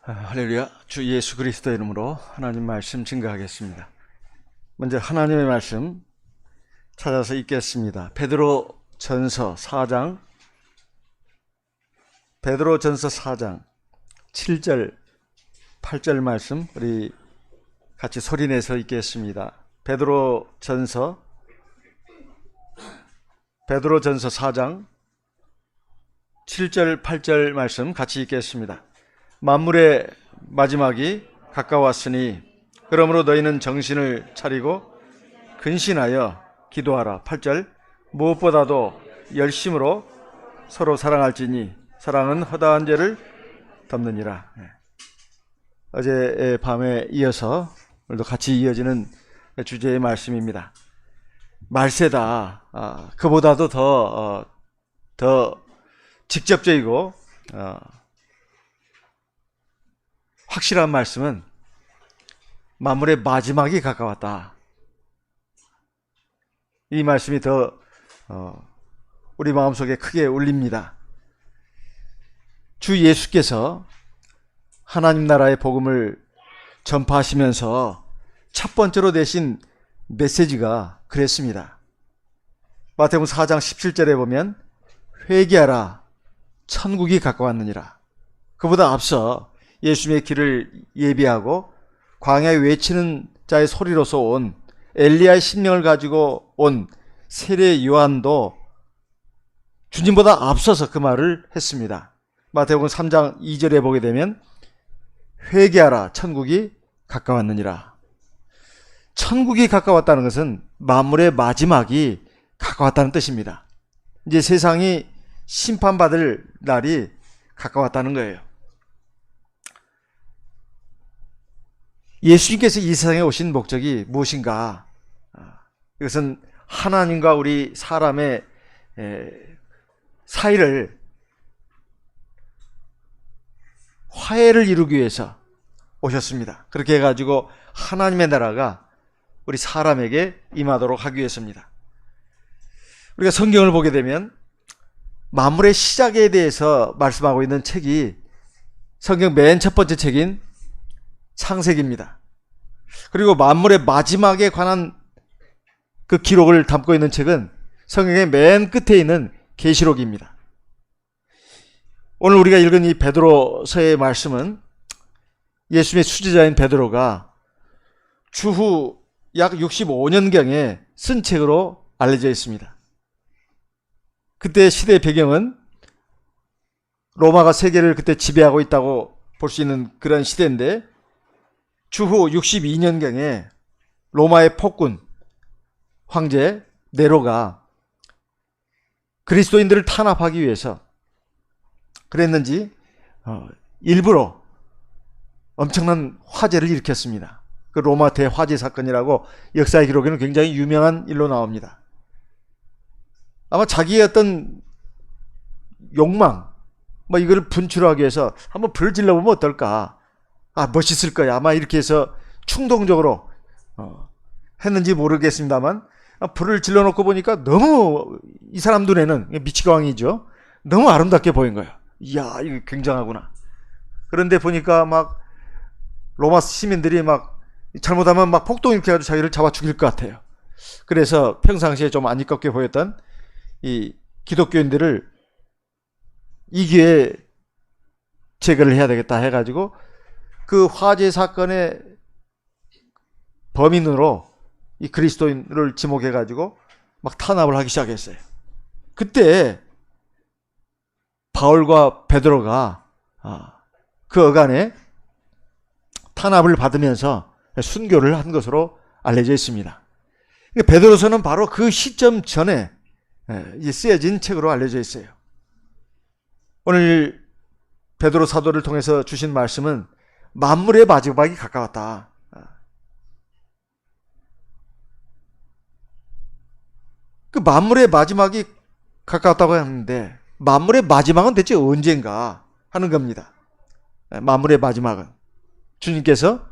할렐루야. 주 예수 그리스도의 이름으로 하나님 말씀 증거하겠습니다. 먼저 하나님의 말씀 찾아서 읽겠습니다. 베드로전서 4장 7절 8절 말씀 우리 같이 소리내서 읽겠습니다. 베드로전서 4장 7절 8절 말씀 같이 읽겠습니다. 만물의 마지막이 가까웠으니 그러므로 너희는 정신을 차리고 근신하여 기도하라. 8절 무엇보다도 열심으로 서로 사랑할지니 사랑은 허다한 죄를 덮느니라. 어제 밤에 이어서 오늘도 같이 이어지는 주제의 말씀입니다. 말세다. 그보다도 더 직접적이고 확실한 말씀은 만물의 마지막이 가까웠다. 이 말씀이 더 우리 마음속에 크게 울립니다. 주 예수께서 하나님 나라의 복음을 전파하시면서 첫 번째로 내신 메시지가 그랬습니다. 마태복음 4장 17절에 보면 회개하라 천국이 가까웠느니라. 그보다 앞서 예수님의 길을 예비하고 광야에 외치는 자의 소리로서 온 엘리야의 심령을 가지고 온 세례 요한도 주님보다 앞서서 그 말을 했습니다. 마태복음 3장 2절에 보게 되면 회개하라 천국이 가까웠느니라. 천국이 가까웠다는 것은 만물의 마지막이 가까웠다는 뜻입니다. 이제 세상이 심판받을 날이 가까웠다는 거예요. 예수님께서 이 세상에 오신 목적이 무엇인가? 이것은 하나님과 우리 사람의 사이를 화해를 이루기 위해서 오셨습니다. 그렇게 해가지고 하나님의 나라가 우리 사람에게 임하도록 하기 위해서입니다. 우리가 성경을 보게 되면 만물의 시작에 대해서 말씀하고 있는 책이 성경 맨 첫 번째 책인 창세기입니다. 그리고 만물의 마지막에 관한 그 기록을 담고 있는 책은 성경의 맨 끝에 있는 계시록입니다. 오늘 우리가 읽은 이 베드로서의 말씀은 예수님의 수제자인 베드로가 주후 약 65년경에 쓴 책으로 알려져 있습니다. 그때 시대의 배경은 로마가 세계를 그때 지배하고 있다고 볼 수 있는 그런 시대인데 주후 62년경에 로마의 폭군 황제 네로가 그리스도인들을 탄압하기 위해서 그랬는지 일부러 엄청난 화재를 일으켰습니다. 그 로마 대화재 사건이라고 역사의 기록에는 굉장히 유명한 일로 나옵니다. 아마 자기의 어떤 욕망 이걸 분출하기 위해서 한번 불을 질러보면 어떨까, 멋있을 거야, 아마 이렇게 해서 충동적으로 했는지 모르겠습니다만 불을 질러놓고 보니까 너무 이 사람 눈에는 미치광이죠. 너무 아름답게 보인 거예요. 이야, 이거 굉장하구나. 그런데 보니까 막 로마 시민들이 막 잘못하면 막 폭동 일으켜가지고 자기를 잡아 죽일 것 같아요. 그래서 평상시에 좀 안 이껍게 보였던 이 기독교인들을 이 기회에 제거를 해야 되겠다 해가지고 그 화재 사건의 범인으로 이 그리스도인을 지목해가지고 막 탄압을 하기 시작했어요. 그때 바울과 베드로가 그 어간에 탄압을 받으면서 순교를 한 것으로 알려져 있습니다. 베드로서는 바로 그 시점 전에 쓰여진 책으로 알려져 있어요. 오늘 베드로 사도를 통해서 주신 말씀은 만물의 마지막이 가까웠다. 그 만물의 마지막이 가까웠다고 하는데 만물의 마지막은 대체 언젠가 하는 겁니다. 만물의 마지막은 주님께서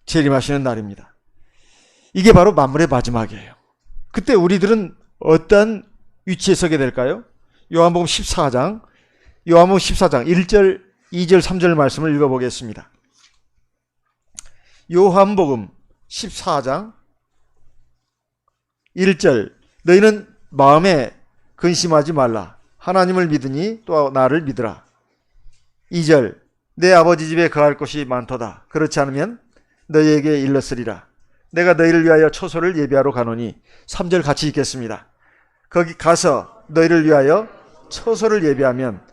재림하시는 날입니다. 이게 바로 만물의 마지막이에요. 그때 우리들은 어떤 위치에 서게 될까요? 요한복음 14장 1절 2절 3절 말씀을 읽어보겠습니다. 요한복음 14장 1절 너희는 마음에 근심하지 말라. 하나님을 믿으니 또 나를 믿으라. 2절 내 아버지 집에 거할 곳이 많도다. 그렇지 않으면 너희에게 일렀으리라. 내가 너희를 위하여 초소를 예비하러 가노니. 3절 같이 읽겠습니다. 거기 가서 너희를 위하여 초소를 예비하면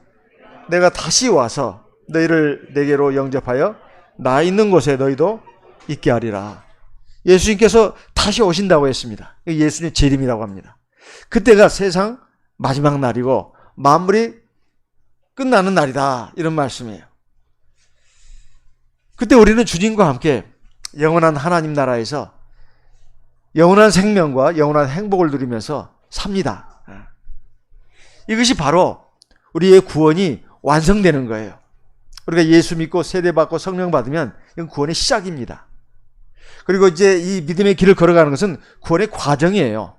내가 다시 와서 너희를 내게로 영접하여 나 있는 곳에 너희도 있게 하리라. 예수님께서 다시 오신다고 했습니다. 예수님 재림이라고 합니다. 그때가 세상 마지막 날이고 만물이 끝나는 날이다, 이런 말씀이에요. 그때 우리는 주님과 함께 영원한 하나님 나라에서 영원한 생명과 영원한 행복을 누리면서 삽니다. 이것이 바로 우리의 구원이 완성되는 거예요. 우리가 예수 믿고 세례받고 성령 받으면 이건 구원의 시작입니다. 그리고 이제 이 믿음의 길을 걸어가는 것은 구원의 과정이에요.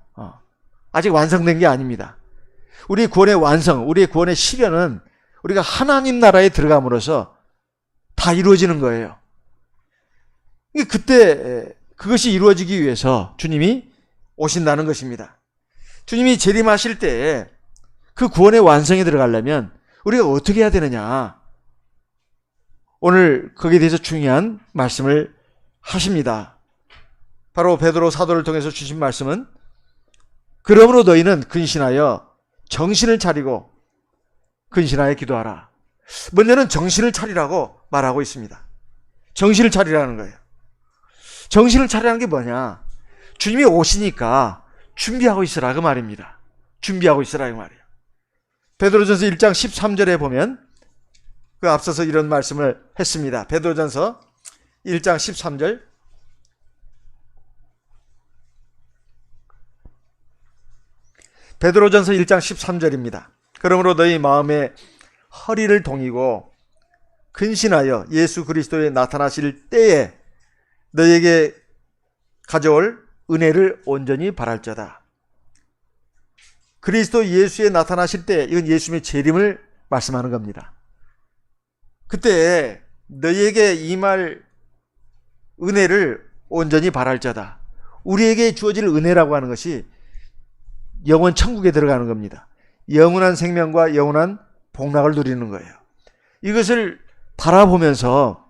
아직 완성된 게 아닙니다. 우리 구원의 완성, 우리의 구원의 실현은 우리가 하나님 나라에 들어감으로써 다 이루어지는 거예요. 그때 그것이 이루어지기 위해서 주님이 오신다는 것입니다. 주님이 재림하실 때 그 구원의 완성에 들어가려면 우리가 어떻게 해야 되느냐, 오늘 거기에 대해서 중요한 말씀을 하십니다. 바로 베드로 사도를 통해서 주신 말씀은 그러므로 너희는 근신하여 정신을 차리고 근신하여 기도하라. 먼저는 정신을 차리라고 말하고 있습니다. 정신을 차리라는 거예요. 정신을 차리라는 게 뭐냐? 주님이 오시니까 준비하고 있으라 그 말입니다. 준비하고 있으라 이 말이에요. 베드로전서 1장 13절에 보면 그 앞서서 이런 말씀을 했습니다. 베드로전서 1장 13절 베드로전서 1장 13절입니다. 그러므로 너희 마음에 허리를 동이고 근신하여 예수 그리스도에 나타나실 때에 너희에게 가져올 은혜를 온전히 바랄자다. 그리스도 예수에 나타나실 때, 이건 예수님의 재림을 말씀하는 겁니다. 그때 너희에게 임할 은혜를 온전히 바랄자다. 우리에게 주어질 은혜라고 하는 것이 영원 천국에 들어가는 겁니다. 영원한 생명과 영원한 복락을 누리는 거예요. 이것을 바라보면서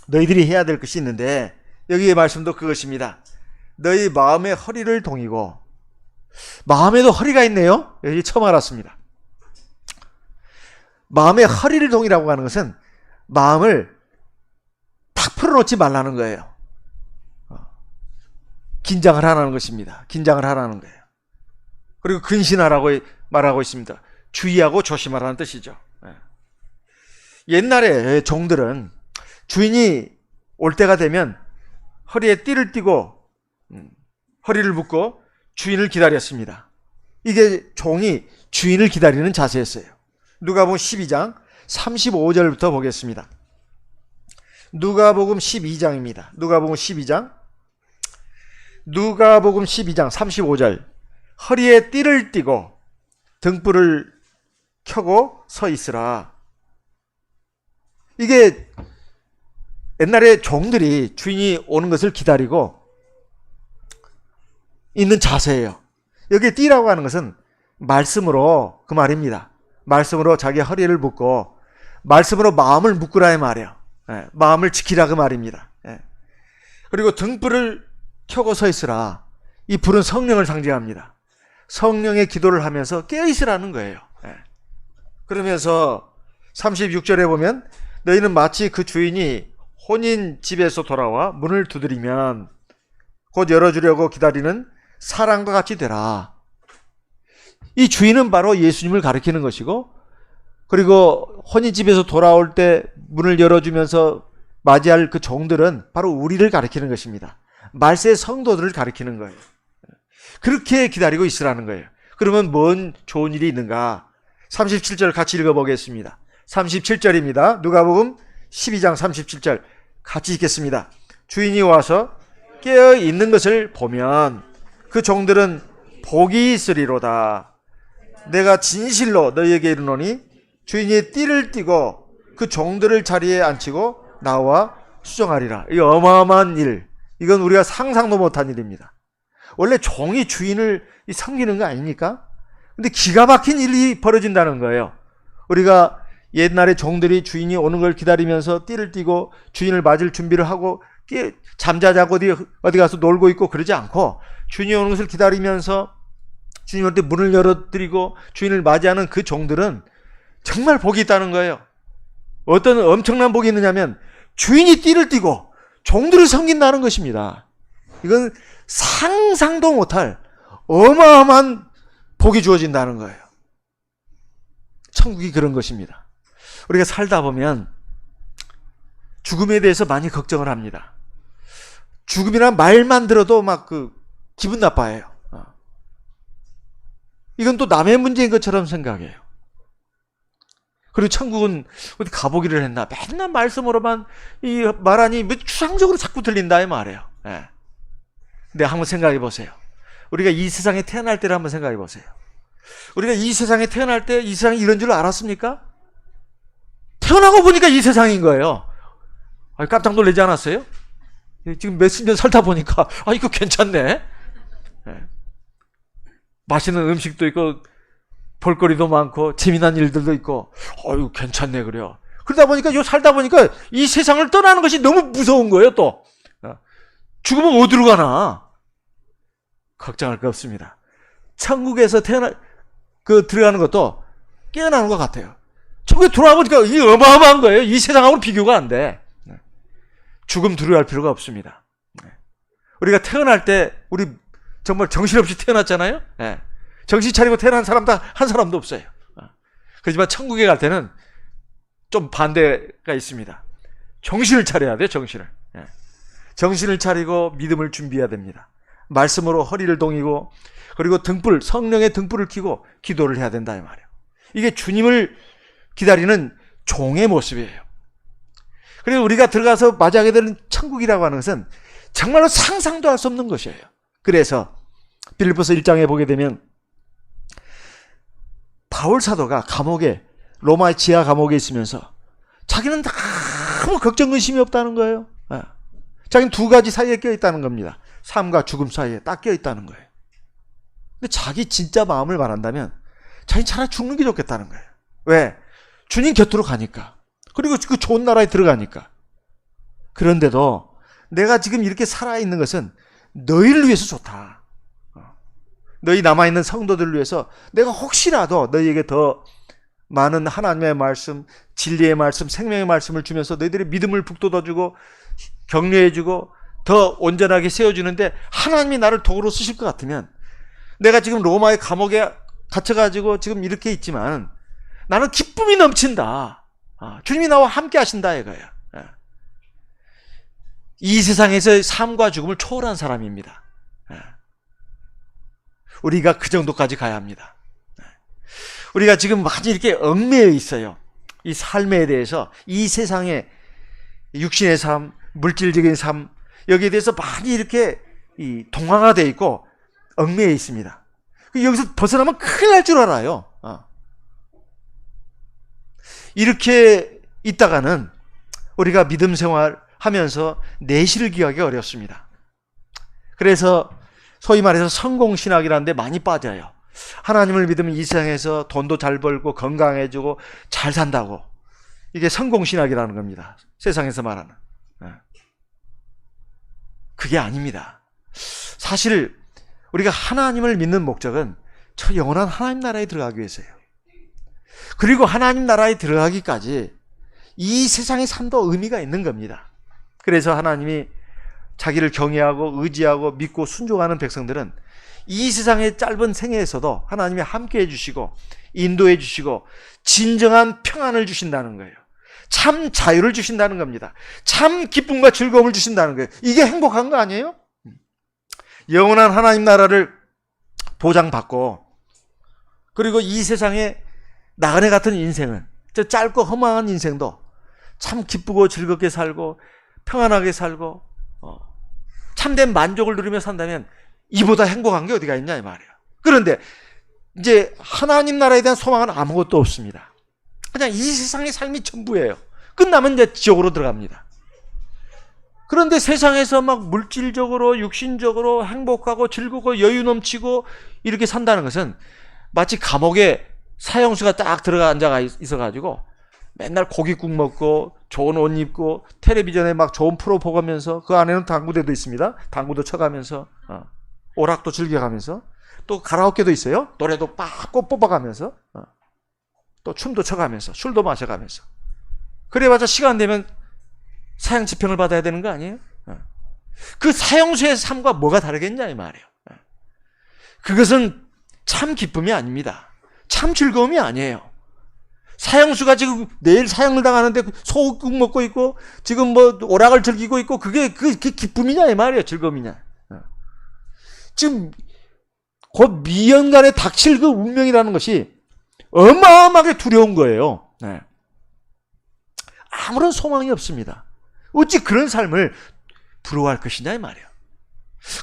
너희들이 해야 될 것이 있는데, 여기의 말씀도 그것입니다. 너희 마음의 허리를 동이고, 마음에도 허리가 있네요. 여기 처음 알았습니다. 마음의 허리를 동이라고 하는 것은 마음을 탁 풀어놓지 말라는 거예요. 긴장을 하라는 것입니다. 긴장을 하라는 거예요. 그리고 근신하라고 말하고 있습니다. 주의하고 조심하라는 뜻이죠. 옛날에 종들은 주인이 올 때가 되면 허리에 띠를 띠고 허리를 묶고 주인을 기다렸습니다. 이게 종이 주인을 기다리는 자세였어요. 누가복음 12장 35절부터 보겠습니다. 누가복음 12장입니다. 누가복음 12장 35절 허리에 띠를 띠고 등불을 켜고 서 있으라. 이게 옛날에 종들이 주인이 오는 것을 기다리고 있는 자세예요. 여기 띠라고 하는 것은 말씀으로 그 말입니다. 말씀으로 자기 허리를 묶고 말씀으로 마음을 묶으라 이 말이에요. 마음을 지키라 그 말입니다. 그리고 등불을 켜고 서 있으라. 이 불은 성령을 상징합니다. 성령의 기도를 하면서 깨어있으라는 거예요. 그러면서 36절에 보면 너희는 마치 그 주인이 혼인 집에서 돌아와 문을 두드리면 곧 열어주려고 기다리는 사람과 같이 되라. 이 주인은 바로 예수님을 가리키는 것이고, 그리고 혼인집에서 돌아올 때 문을 열어주면서 맞이할 그 종들은 바로 우리를 가리키는 것입니다. 말세 성도들을 가리키는 거예요. 그렇게 기다리고 있으라는 거예요. 그러면 뭔 좋은 일이 있는가? 37절 같이 읽어보겠습니다. 37절입니다. 누가복음 12장 37절 같이 읽겠습니다. 주인이 와서 깨어 있는 것을 보면 그 종들은 복이 있으리로다. 내가 진실로 너희에게 이르노니 주인이 띠를 띠고 그 종들을 자리에 앉히고 나와 수정하리라. 이 어마어마한 일, 이건 우리가 상상도 못한 일입니다. 원래 종이 주인을 섬기는 거 아닙니까? 근데 기가 막힌 일이 벌어진다는 거예요. 우리가 옛날에 종들이 주인이 오는 걸 기다리면서 띠를 띠고 주인을 맞을 준비를 하고 잠자자고 어디 가서 놀고 있고 그러지 않고, 주인이 오는 것을 기다리면서 주인한테 문을 열어드리고 주인을 맞이하는 그 종들은 정말 복이 있다는 거예요. 어떤 엄청난 복이 있느냐면 주인이 띠를 띠고 종들을 섬긴다는 것입니다. 이건 상상도 못할 어마어마한 복이 주어진다는 거예요. 천국이 그런 것입니다. 우리가 살다 보면 죽음에 대해서 많이 걱정을 합니다. 죽음이란 말만 들어도 막 기분 나빠해요. 이건 또 남의 문제인 것처럼 생각해요. 그리고 천국은 어디 가보기를 했나? 맨날 말씀으로만 말하니 뭐 추상적으로 자꾸 들린다 이 말이에요. 예. 근데 한번 생각해 보세요. 우리가 이 세상에 태어날 때를 한번 생각해 보세요. 우리가 이 세상에 태어날 때 이 세상이 이런 줄 알았습니까? 태어나고 보니까 이 세상인 거예요. 깜짝 놀라지 않았어요? 지금 몇십 년 살다 보니까 이거 괜찮네. 예. 맛있는 음식도 있고 볼거리도 많고 재미난 일들도 있고 이거 괜찮네 그래요. 그러다 보니까 살다 보니까 이 세상을 떠나는 것이 너무 무서운 거예요. 또 죽으면 어디로 가나 걱정할 거 없습니다. 천국에서 들어가는 것도 깨어나는 것 같아요. 천국에 돌아와 보니까 이게 어마어마한 거예요. 이 세상하고 비교가 안 돼. 죽음 두려워할 필요가 없습니다. 우리가 태어날 때 우리 정말 정신없이 태어났잖아요. 정신 차리고 태어난 사람 한 사람도 없어요. 그렇지만 천국에 갈 때는 좀 반대가 있습니다. 정신을 차려야 돼요. 정신을 차리고 믿음을 준비해야 됩니다. 말씀으로 허리를 동이고, 그리고 성령의 등불을 켜고 기도를 해야 된다 이 말이에요. 이게 주님을 기다리는 종의 모습이에요. 그리고 우리가 들어가서 맞이하게 되는 천국이라고 하는 것은 정말로 상상도 할 수 없는 것이에요. 그래서 빌립보서 1장에 보게 되면 바울 사도가 로마의 지하 감옥에 있으면서 자기는 아무 걱정 의심이 없다는 거예요. 자기는 두 가지 사이에 껴있다는 겁니다. 삶과 죽음 사이에 딱 껴있다는 거예요. 근데 자기 진짜 마음을 말한다면 자기는 차라리 죽는 게 좋겠다는 거예요. 왜? 주님 곁으로 가니까. 그리고 그 좋은 나라에 들어가니까. 그런데도 내가 지금 이렇게 살아있는 것은 너희를 위해서 좋다. 너희 남아있는 성도들을 위해서 내가 혹시라도 너희에게 더 많은 하나님의 말씀, 진리의 말씀, 생명의 말씀을 주면서 너희들의 믿음을 북돋아주고 격려해주고 더 온전하게 세워주는데 하나님이 나를 도구로 쓰실 것 같으면, 내가 지금 로마의 감옥에 갇혀가지고 지금 이렇게 있지만 나는 기쁨이 넘친다. 주님이 나와 함께 하신다 이거야. 이 세상에서의 삶과 죽음을 초월한 사람입니다. 우리가 그 정도까지 가야 합니다. 우리가 지금 많이 이렇게 얽매여 있어요. 이 삶에 대해서, 이 세상의 육신의 삶, 물질적인 삶, 여기에 대해서 많이 이렇게 동화가 되어 있고 얽매여 있습니다. 여기서 벗어나면 큰일 날 줄 알아요. 이렇게 있다가는 우리가 믿음 생활하면서 내실을 기하기 어렵습니다. 그래서 소위 말해서 성공신학이라는 데 많이 빠져요. 하나님을 믿으면 이 세상에서 돈도 잘 벌고 건강해지고 잘 산다고. 이게 성공신학이라는 겁니다. 세상에서 말하는. 그게 아닙니다. 사실 우리가 하나님을 믿는 목적은 저 영원한 하나님 나라에 들어가기 위해서예요. 그리고 하나님 나라에 들어가기까지 이 세상의 삶도 의미가 있는 겁니다. 그래서 하나님이 자기를 경외하고 의지하고 믿고 순종하는 백성들은 이 세상의 짧은 생애에서도 하나님이 함께 해주시고 인도해 주시고 진정한 평안을 주신다는 거예요. 참 자유를 주신다는 겁니다. 참 기쁨과 즐거움을 주신다는 거예요. 이게 행복한 거 아니에요? 영원한 하나님 나라를 보장받고, 그리고 이 세상에 나그네 같은 인생은, 저 짧고 허망한 인생도 참 기쁘고 즐겁게 살고 평안하게 살고 참된 만족을 누리며 산다면 이보다 행복한 게 어디가 있냐 이 말이에요. 그런데 이제 하나님 나라에 대한 소망은 아무것도 없습니다. 그냥 이 세상의 삶이 전부예요. 끝나면 이제 지옥으로 들어갑니다. 그런데 세상에서 막 물질적으로 육신적으로 행복하고 즐겁고 여유 넘치고 이렇게 산다는 것은 마치 감옥에 사형수가 딱 들어가 앉아 있어가지고 맨날 고깃국 먹고 좋은 옷 입고 텔레비전에 막 좋은 프로 보면서 그 안에는 당구대도 있습니다. 당구도 쳐가면서 오락도 즐겨가면서 또 가라오케도 있어요. 노래도 빡 뽑아가면서 또 춤도 춰가면서 술도 마셔가면서 그래봤자 시간 되면 사형 집행을 받아야 되는 거 아니에요? 그 사형수의 삶과 뭐가 다르겠냐 이 말이에요. 그것은 참 기쁨이 아닙니다. 참 즐거움이 아니에요. 사형수가 지금 내일 사형을 당하는데 소국 먹고 있고 지금 뭐 오락을 즐기고 있고 그게 기쁨이냐 이 말이에요. 즐거움이냐. 지금 곧 미연간에 닥칠 그 운명이라는 것이 어마어마하게 두려운 거예요. 아무런 소망이 없습니다. 어찌 그런 삶을 부러워할 것이냐 이 말이에요.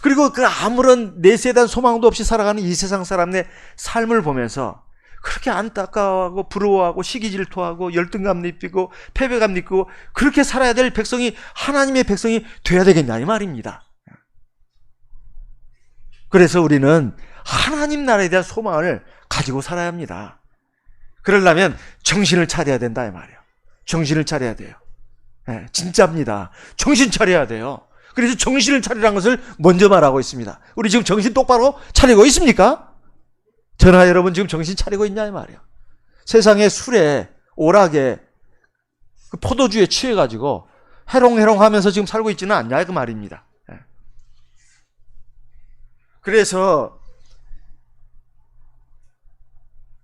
그리고 그 아무런 내세에 대한 소망도 없이 살아가는 이 세상 사람의 삶을 보면서 그렇게 안타까워하고 부러워하고 시기질투하고 열등감 느끼고 패배감 느끼고 그렇게 살아야 될 백성이 하나님의 백성이 돼야 되겠냐 이 말입니다. 그래서 우리는 하나님 나라에 대한 소망을 가지고 살아야 합니다. 그러려면 정신을 차려야 된다 이 말이에요. 정신을 차려야 돼요. 진짜입니다. 정신 차려야 돼요. 그래서 정신을 차리라는 것을 먼저 말하고 있습니다. 우리 지금 정신 똑바로 차리고 있습니까? 저나 여러분 지금 정신 차리고 있냐 이 말이에요. 세상의 술에 오락에 그 포도주에 취해가지고 해롱해롱하면서 지금 살고 있지는 않냐 그 말입니다. 그래서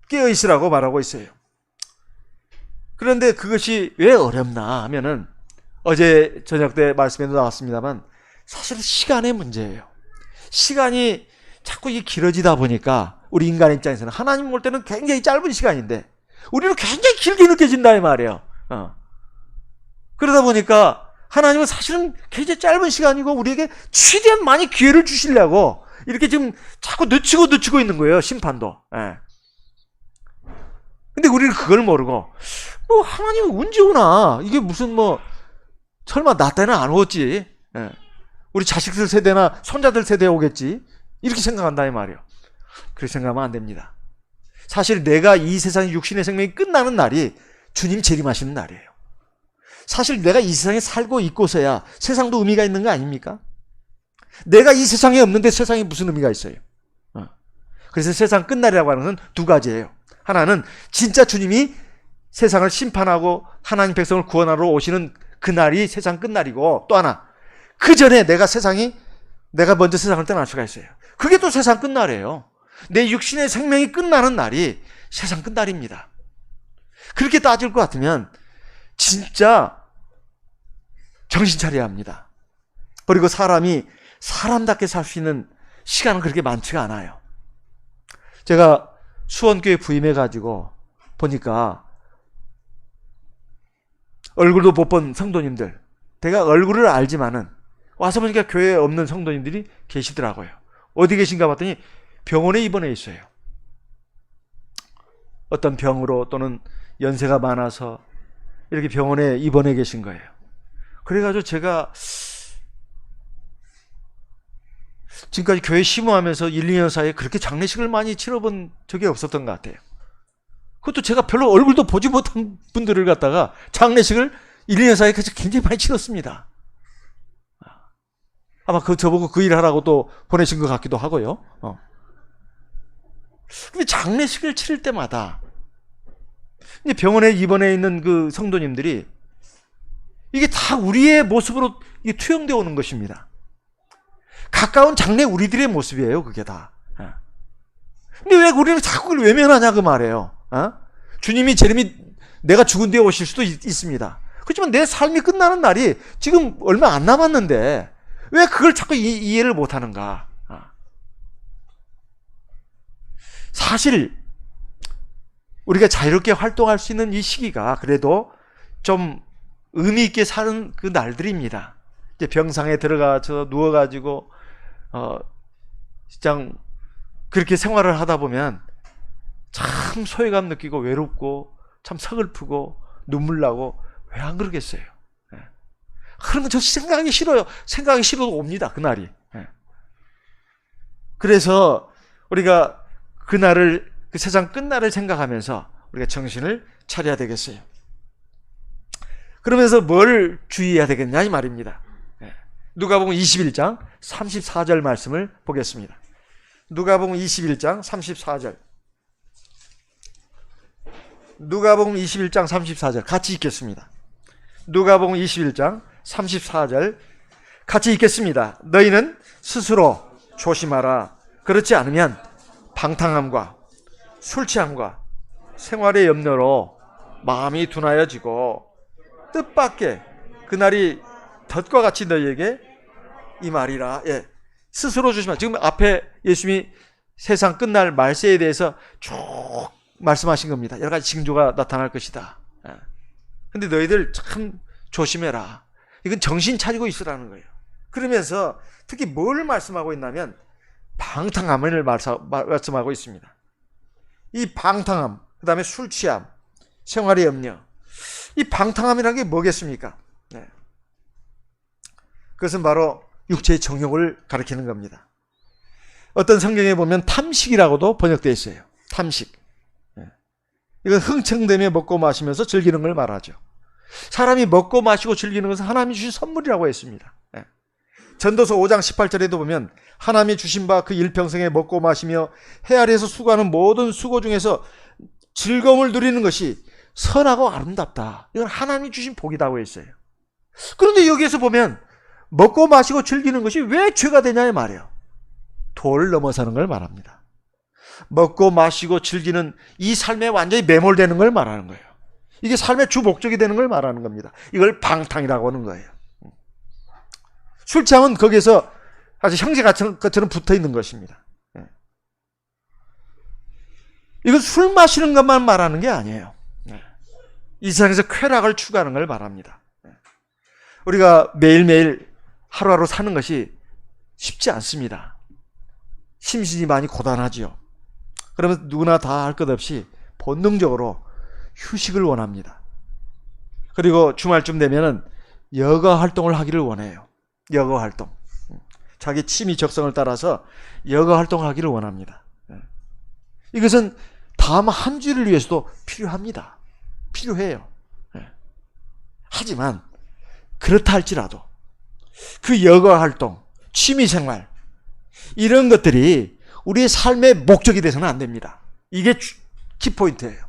깨어있으라고 말하고 있어요. 그런데 그것이 왜 어렵나 하면은 어제 저녁 때 말씀에도 나왔습니다만 사실 시간의 문제예요. 시간이 자꾸 이게 길어지다 보니까 우리 인간의 입장에서는 하나님 볼 때는 굉장히 짧은 시간인데 우리는 굉장히 길게 느껴진다 이 말이에요. 그러다 보니까 하나님은 사실은 굉장히 짧은 시간이고 우리에게 최대한 많이 기회를 주시려고 이렇게 지금 자꾸 늦추고 있는 거예요. 심판도. 근데 우리는 그걸 모르고 뭐 하나님은 언제 오나 이게 무슨 뭐 설마 나 때는 안 오겠지. 우리 자식들 세대나 손자들 세대에 오겠지. 이렇게 생각한다 이 말이에요. 그렇게 생각하면 안 됩니다. 사실 내가 이 세상의 육신의 생명이 끝나는 날이 주님 재림하시는 날이에요. 사실 내가 이 세상에 살고 있고서야 세상도 의미가 있는 거 아닙니까? 내가 이 세상에 없는데 세상에 무슨 의미가 있어요? 그래서 세상 끝날이라고 하는 건 두 가지예요. 하나는 진짜 주님이 세상을 심판하고 하나님 백성을 구원하러 오시는 그날이 세상 끝날이고 또 하나 그 전에 내가 먼저 세상을 떠날 수가 있어요. 그게 또 세상 끝날이에요. 내 육신의 생명이 끝나는 날이 세상 끝날입니다. 그렇게 따질 것 같으면 진짜 정신 차려야 합니다. 그리고 사람이 사람답게 살 수 있는 시간은 그렇게 많지가 않아요. 제가 수원교회 부임해가지고 보니까 얼굴도 못 본 성도님들, 내가 얼굴을 알지만은 와서 보니까 교회에 없는 성도님들이 계시더라고요. 어디 계신가 봤더니 병원에 입원해 있어요. 어떤 병으로 또는 연세가 많아서 이렇게 병원에 입원해 계신 거예요. 그래가지고 제가 지금까지 교회 심호하면서 1, 2년 사이에 그렇게 장례식을 많이 치러본 적이 없었던 것 같아요. 그것도 제가 별로 얼굴도 보지 못한 분들을 갖다가 장례식을 1, 2년 사이에 굉장히 많이 치렀습니다. 아마 저보고 그 일 하라고 또 보내신 것 같기도 하고요. 근데 장례식을 치를 때마다 병원에 입원해 있는 그 성도님들이 이게 다 우리의 모습으로 투영되어 오는 것입니다. 가까운 장래 우리들의 모습이에요, 그게 다. 근데 왜 우리는 자꾸 그걸 외면하냐 그 말이에요. 주님이 내가 죽은 뒤에 오실 수도 있습니다. 그렇지만 내 삶이 끝나는 날이 지금 얼마 안 남았는데 왜 그걸 자꾸 이해를 못하는가? 사실 우리가 자유롭게 활동할 수 있는 이 시기가 그래도 좀 의미 있게 사는 그 날들입니다. 이제 병상에 들어가서 누워가지고 그냥 그렇게 생활을 하다 보면 참 소외감 느끼고 외롭고 참 서글프고 눈물 나고 왜 안 그러겠어요? 그러면 저 생각하기 싫어요. 생각하기 싫어도 옵니다. 그날이. 그래서 우리가 그날을, 그 세상 끝날을 생각하면서 우리가 정신을 차려야 되겠어요. 그러면서 뭘 주의해야 되겠냐 이 말입니다. 누가복음 21장 34절 말씀을 보겠습니다. 누가복음 21장 34절. 누가복음 21장 34절 같이 읽겠습니다. 누가복음 21장 34절 같이 읽겠습니다. 너희는 스스로 조심하라. 그렇지 않으면 방탕함과 술 취함과 생활의 염려로 마음이 둔하여지고 뜻밖의 그날이 덫과 같이 너희에게 임하리라. 예. 스스로 조심하라. 지금 앞에 예수님이 세상 끝날 말세에 대해서 쭉 말씀하신 겁니다. 여러 가지 징조가 나타날 것이다. 근데 너희들 참 조심해라. 이건 정신 차리고 있으라는 거예요. 그러면서 특히 뭘 말씀하고 있냐면 방탕함을 말씀하고 있습니다. 이 방탕함, 그 다음에 술 취함, 생활의 염려. 이 방탕함이라는 게 뭐겠습니까? 그것은 바로 육체의 정욕을 가리키는 겁니다. 어떤 성경에 보면 탐식이라고도 번역되어 있어요. 탐식. 이건 흥청대며 먹고 마시면서 즐기는 걸 말하죠. 사람이 먹고 마시고 즐기는 것은 하나님이 주신 선물이라고 했습니다. 전도서 5장 18절에도 보면 하나님이 주신 바 그 일평생에 먹고 마시며 해 아래에서 수고하는 모든 수고 중에서 즐거움을 누리는 것이 선하고 아름답다. 이건 하나님이 주신 복이라고 했어요. 그런데 여기에서 보면 먹고 마시고 즐기는 것이 왜 죄가 되냐의 말이에요. 도를 넘어서는 걸 말합니다. 먹고 마시고 즐기는 이 삶에 완전히 매몰되는 걸 말하는 거예요. 이게 삶의 주 목적이 되는 걸 말하는 겁니다. 이걸 방탕이라고 하는 거예요. 술 취함은 거기에서 아주 형제 같은 것처럼 붙어 있는 것입니다. 이건 술 마시는 것만 말하는 게 아니에요. 이 세상에서 쾌락을 추구하는 걸 말합니다. 우리가 매일매일 하루하루 사는 것이 쉽지 않습니다. 심신이 많이 고단하지요. 그러면 누구나 다 할 것 없이 본능적으로 휴식을 원합니다. 그리고 주말쯤 되면은 여가 활동을 하기를 원해요. 여가 활동. 자기 취미 적성을 따라서 여가 활동을 하기를 원합니다. 이것은 다음 한 주를 위해서도 필요합니다. 필요해요. 하지만 그렇다 할지라도 그 여가 활동, 취미 생활 이런 것들이 우리의 삶의 목적이 돼서는 안 됩니다. 이게 키포인트예요.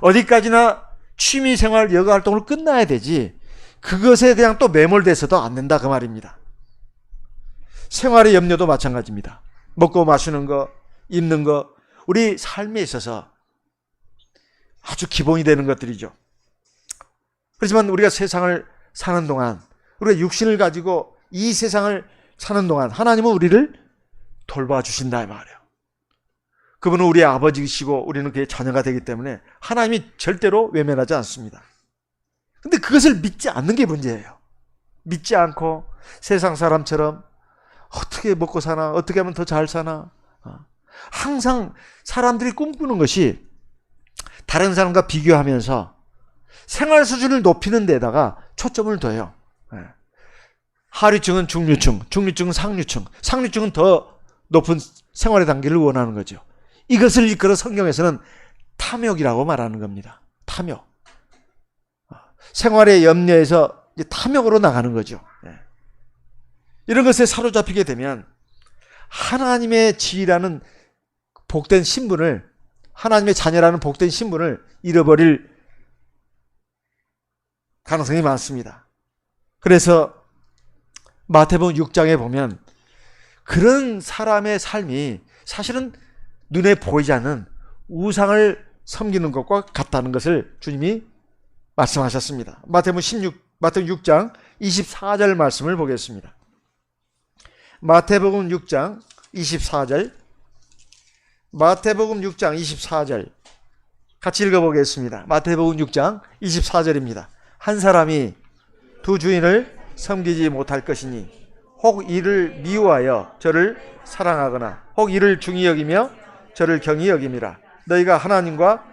어디까지나 취미 생활, 여가 활동을 끝나야 되지 그것에 그냥 또 매몰돼서도 안 된다 그 말입니다. 생활의 염려도 마찬가지입니다. 먹고 마시는 거, 입는 거 우리 삶에 있어서 아주 기본이 되는 것들이죠. 그렇지만 우리가 세상을 사는 동안 우리가 육신을 가지고 이 세상을 사는 동안 하나님은 우리를 돌봐주신다 이 말이에요. 그분은 우리의 아버지이시고 우리는 그의 자녀가 되기 때문에 하나님이 절대로 외면하지 않습니다. 근데 그것을 믿지 않는 게 문제예요. 믿지 않고 세상 사람처럼 어떻게 먹고 사나, 어떻게 하면 더 잘 사나. 항상 사람들이 꿈꾸는 것이 다른 사람과 비교하면서 생활 수준을 높이는 데다가 초점을 둬요. 하류층은 중류층, 중류층은 상류층, 상류층은 더 높은 생활의 단계를 원하는 거죠. 이것을 이끌어 성경에서는 탐욕이라고 말하는 겁니다. 탐욕. 생활의 염려에서 탐욕으로 나가는 거죠. 이런 것에 사로잡히게 되면 하나님의 지위라는 복된 신분을, 하나님의 자녀라는 복된 신분을 잃어버릴 가능성이 많습니다. 그래서 마태복음 6장에 보면 그런 사람의 삶이 사실은 눈에 보이지 않는 우상을 섬기는 것과 같다는 것을 주님이 말씀하셨습니다. 마태복음 6장 24절 말씀을 보겠습니다. 마태복음 6장 24절, 마태복음 6장 24절 같이 읽어보겠습니다. 마태복음 6장 24절입니다. 한 사람이 두 주인을 섬기지 못할 것이니 혹 이를 미워하여 저를 사랑하거나 혹 이를 중히 여기며 저를 경히 여김이라. 너희가 하나님과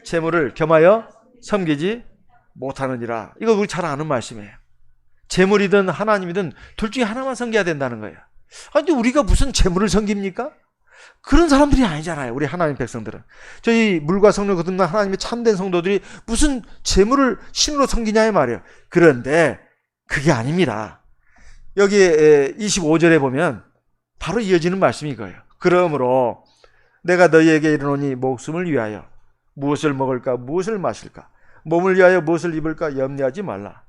재물을 겸하여 섬기지 못하느니라. 이거 우리 잘 아는 말씀이에요. 재물이든 하나님이든 둘 중에 하나만 섬겨야 된다는 거예요. 아니, 우리가 무슨 재물을 섬깁니까? 그런 사람들이 아니잖아요. 우리 하나님 백성들은. 저희 물과 성령 거듭난 하나님의 참된 성도들이 무슨 재물을 신으로 섬기냐의 말이에요. 그런데 그게 아닙니다. 여기 25절에 보면 바로 이어지는 말씀이 이거예요. 그러므로 내가 너희에게 이르노니 목숨을 위하여 무엇을 먹을까 무엇을 마실까 몸을 위하여 무엇을 입을까 염려하지 말라.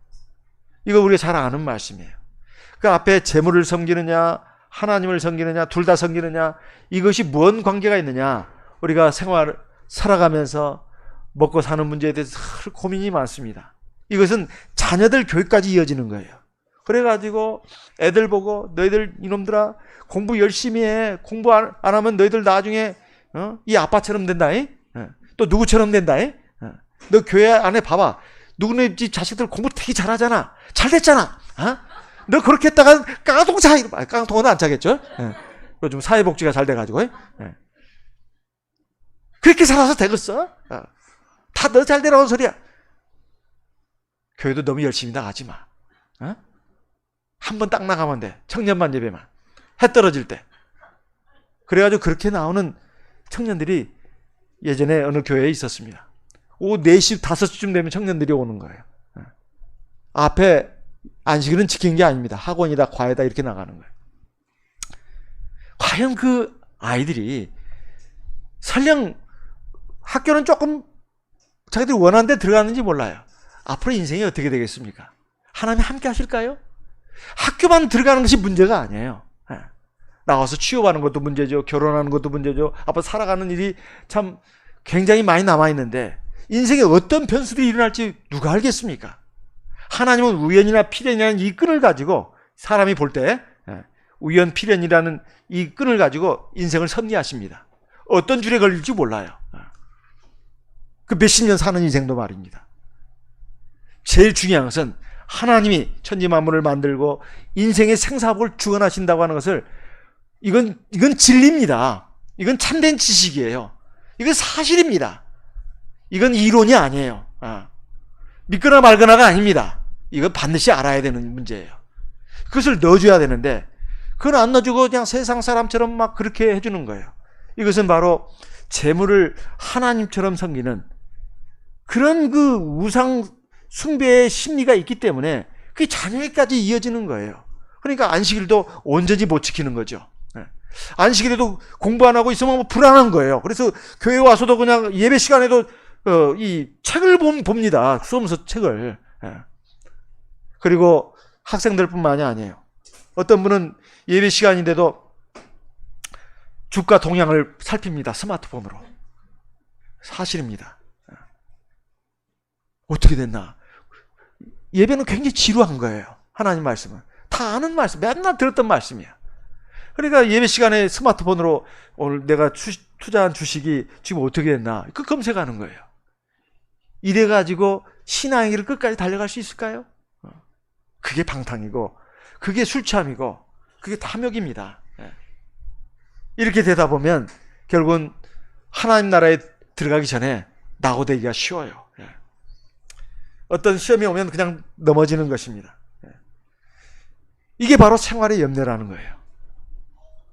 이거 우리가 잘 아는 말씀이에요. 그 앞에 재물을 섬기느냐 하나님을 섬기느냐 둘 다 섬기느냐 이것이 무슨 관계가 있느냐. 우리가 살아가면서 먹고 사는 문제에 대해서 고민이 많습니다. 이것은 자녀들 교육까지 이어지는 거예요. 그래가지고 애들 보고 너희들 이놈들아 공부 열심히 해. 공부 안 하면 너희들 나중에 이 아빠처럼 된다. 또 누구처럼 된다. 너 교회 안에 봐봐. 누구네 집 자식들 공부 되게 잘하잖아. 잘 됐잖아. 너 그렇게 했다가 깡통 차. 깡통은 안 차겠죠. 요즘 사회복지가 잘 돼가지고. 그렇게 살아서 되겠어? 다 너 잘 되라는 소리야. 교회도 너무 열심히 나가지 마. 한 번 딱 나가면 돼. 청년만 예배만. 해 떨어질 때. 그래가지고 그렇게 나오는 청년들이 예전에 어느 교회에 있었습니다. 오후 4시, 5시쯤 되면 청년들이 오는 거예요. 앞에 안식일은 지킨 게 아닙니다. 학원이다, 과외다 이렇게 나가는 거예요. 과연 그 아이들이 설령 학교는 조금 자기들이 원하는 데 들어가는지 몰라요. 앞으로 인생이 어떻게 되겠습니까? 하나님 함께 하실까요? 학교만 들어가는 것이 문제가 아니에요. 나와서 취업하는 것도 문제죠. 결혼하는 것도 문제죠. 앞으로 살아가는 일이 참 굉장히 많이 남아있는데 인생에 어떤 변수들이 일어날지 누가 알겠습니까? 하나님은 우연이나 필연이라는 이 끈을 가지고 사람이 볼 때 우연 필연이라는 이 끈을 가지고 인생을 섭리하십니다. 어떤 줄에 걸릴지 몰라요. 그 몇십 년 사는 인생도 말입니다. 제일 중요한 것은 하나님이 천지만물을 만들고 인생의 생사복을 주관하신다고 하는 것을 이건 진리입니다. 이건 참된 지식이에요. 이건 사실입니다. 이건 이론이 아니에요. 믿거나 말거나가 아닙니다. 이건 반드시 알아야 되는 문제예요. 그것을 넣어줘야 되는데 그건 안 넣어주고 그냥 세상 사람처럼 막 그렇게 해주는 거예요. 이것은 바로 재물을 하나님처럼 섬기는 그런 그 우상 숭배의 심리가 있기 때문에 그게 자녀에까지 이어지는 거예요. 그러니까 안식일도 온전히 못 지키는 거죠. 안식일에도 공부 안 하고 있으면 뭐 불안한 거예요. 그래서 교회 와서도 그냥 예배 시간에도 이 책을 봅니다. 수험서 책을. 그리고 학생들뿐만이 아니에요. 어떤 분은 예배 시간인데도 주가 동향을 살핍니다. 스마트폰으로. 사실입니다. 어떻게 됐나? 예배는 굉장히 지루한 거예요. 하나님 말씀은. 다 아는 말씀, 맨날 들었던 말씀이야. 그러니까 예배 시간에 스마트폰으로 오늘 내가 투자한 주식이 지금 어떻게 됐나? 그 검색하는 거예요. 이래가지고 신앙의 길을 끝까지 달려갈 수 있을까요? 그게 방탕이고, 그게 술 취함이고, 그게 탐욕입니다. 이렇게 되다 보면 결국은 하나님 나라에 들어가기 전에 낙오되기가 쉬워요. 어떤 시험이 오면 그냥 넘어지는 것입니다. 이게 바로 생활의 염려라는 거예요.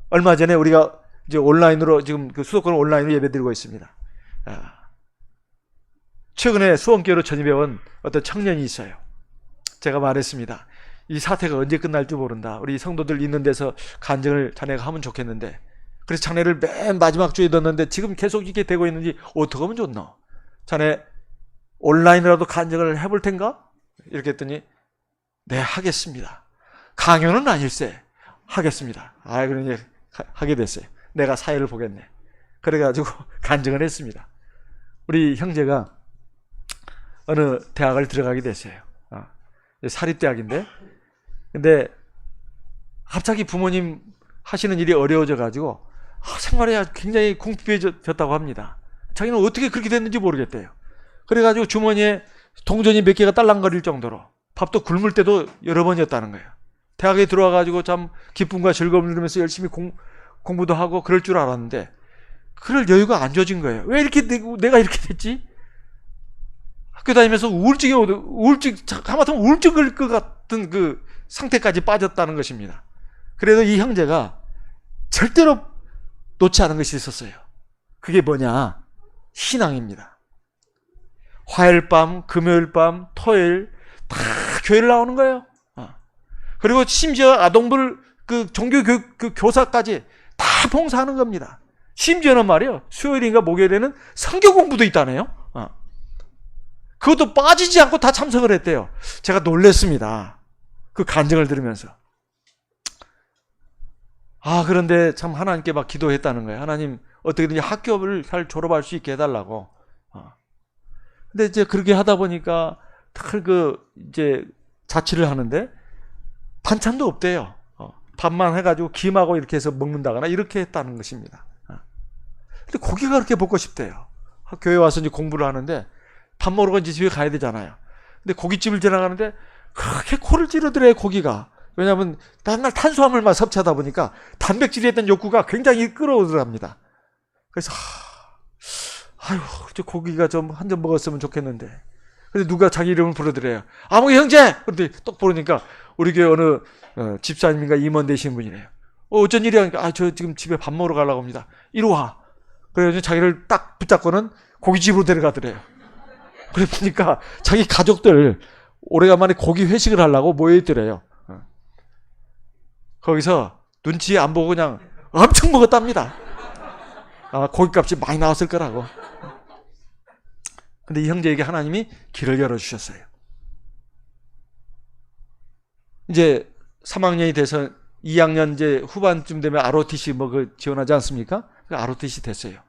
얼마 전에 우리가 이제 온라인으로 지금 그 수도권 온라인으로 예배드리고 있습니다. 최근에 수원교회로 전입해온 어떤 청년이 있어요. 제가 말했습니다. 이 사태가 언제 끝날지 모른다. 우리 성도들 있는 데서 간증을 자네가 하면 좋겠는데, 그래서 자네를 맨 마지막 주에 넣었는데 지금 계속 이렇게 되고 있는지 어떻게 하면 좋나? 자네 온라인으로도 간증을 해볼 텐가? 이렇게 했더니 네, 하겠습니다. 강요는 아닐세. 하겠습니다. 그러니 하게 됐어요. 내가 사회를 보겠네. 그래가지고 간증을 했습니다. 우리 형제가 어느 대학을 들어가게 됐어요. 사립대학인데, 근데 갑자기 부모님 하시는 일이 어려워져가지고 생활이 굉장히 궁핍해졌다고 합니다. 자기는 어떻게 그렇게 됐는지 모르겠대요. 그래가지고 주머니에 동전이 몇 개가 딸랑거릴 정도로 밥도 굶을 때도 여러 번이었다는 거예요. 대학에 들어와가지고 참 기쁨과 즐거움을 누리면서 열심히 공부도 하고 그럴 줄 알았는데 그럴 여유가 안 줘진 거예요. 왜 이렇게 내가 이렇게 됐지? 학교 다니면서 우울증, 하마터면 우울증 걸릴 것 같은 그 상태까지 빠졌다는 것입니다. 그래도 이 형제가 절대로 놓지 않은 것이 있었어요. 그게 뭐냐? 신앙입니다. 화요일 밤, 금요일 밤, 토요일 다 교회를 나오는 거예요. 그리고 심지어 아동부 그 종교교육 그 교사까지 다 봉사하는 겁니다. 심지어는 말이에요, 수요일인가 목요일에는 성경 공부도 있다네요. 그것도 빠지지 않고 다 참석을 했대요. 제가 놀랬습니다. 그 간증을 들으면서. 그런데 참 하나님께 막 기도했다는 거예요. 하나님, 어떻게든지 학교를 잘 졸업할 수 있게 해달라고. 근데 이제 그렇게 하다 보니까 이제 자취를 하는데 반찬도 없대요. 밥만 해가지고 김하고 이렇게 해서 먹는다거나 이렇게 했다는 것입니다. 근데 고기가 그렇게 먹고 싶대요. 교회 와서 이제 공부를 하는데 밥 먹으러 이제 집에 가야 되잖아요. 근데 고깃집을 지나가는데 그렇게 코를 찌르더래요, 고기가. 왜냐하면 맨날 탄수화물만 섭취하다 보니까 단백질에 대한 욕구가 굉장히 끌어오더랍니다. 그래서 저 고기가 좀 한 점 먹었으면 좋겠는데. 근데 누가 자기 이름을 부르더래요. 아무개 형제! 그런데 똑 부르니까 우리 교회 어느 집사님인가 임원 되신 분이래요. 어쩐 일이야? 저 지금 집에 밥 먹으러 가려고 합니다. 이리 와. 그래서 자기를 딱 붙잡고는 고깃집으로 데려가더래요. 그래 보니까 자기 가족들 오래간만에 고기 회식을 하려고 모여있더래요. 거기서 눈치 안 보고 그냥 엄청 먹었답니다. 고깃값이 많이 나왔을 거라고. 근데 이 형제에게 하나님이 길을 열어주셨어요. 이제 3학년이 돼서 2학년 이제 후반쯤 되면 ROTC 지원하지 않습니까? ROTC 됐어요.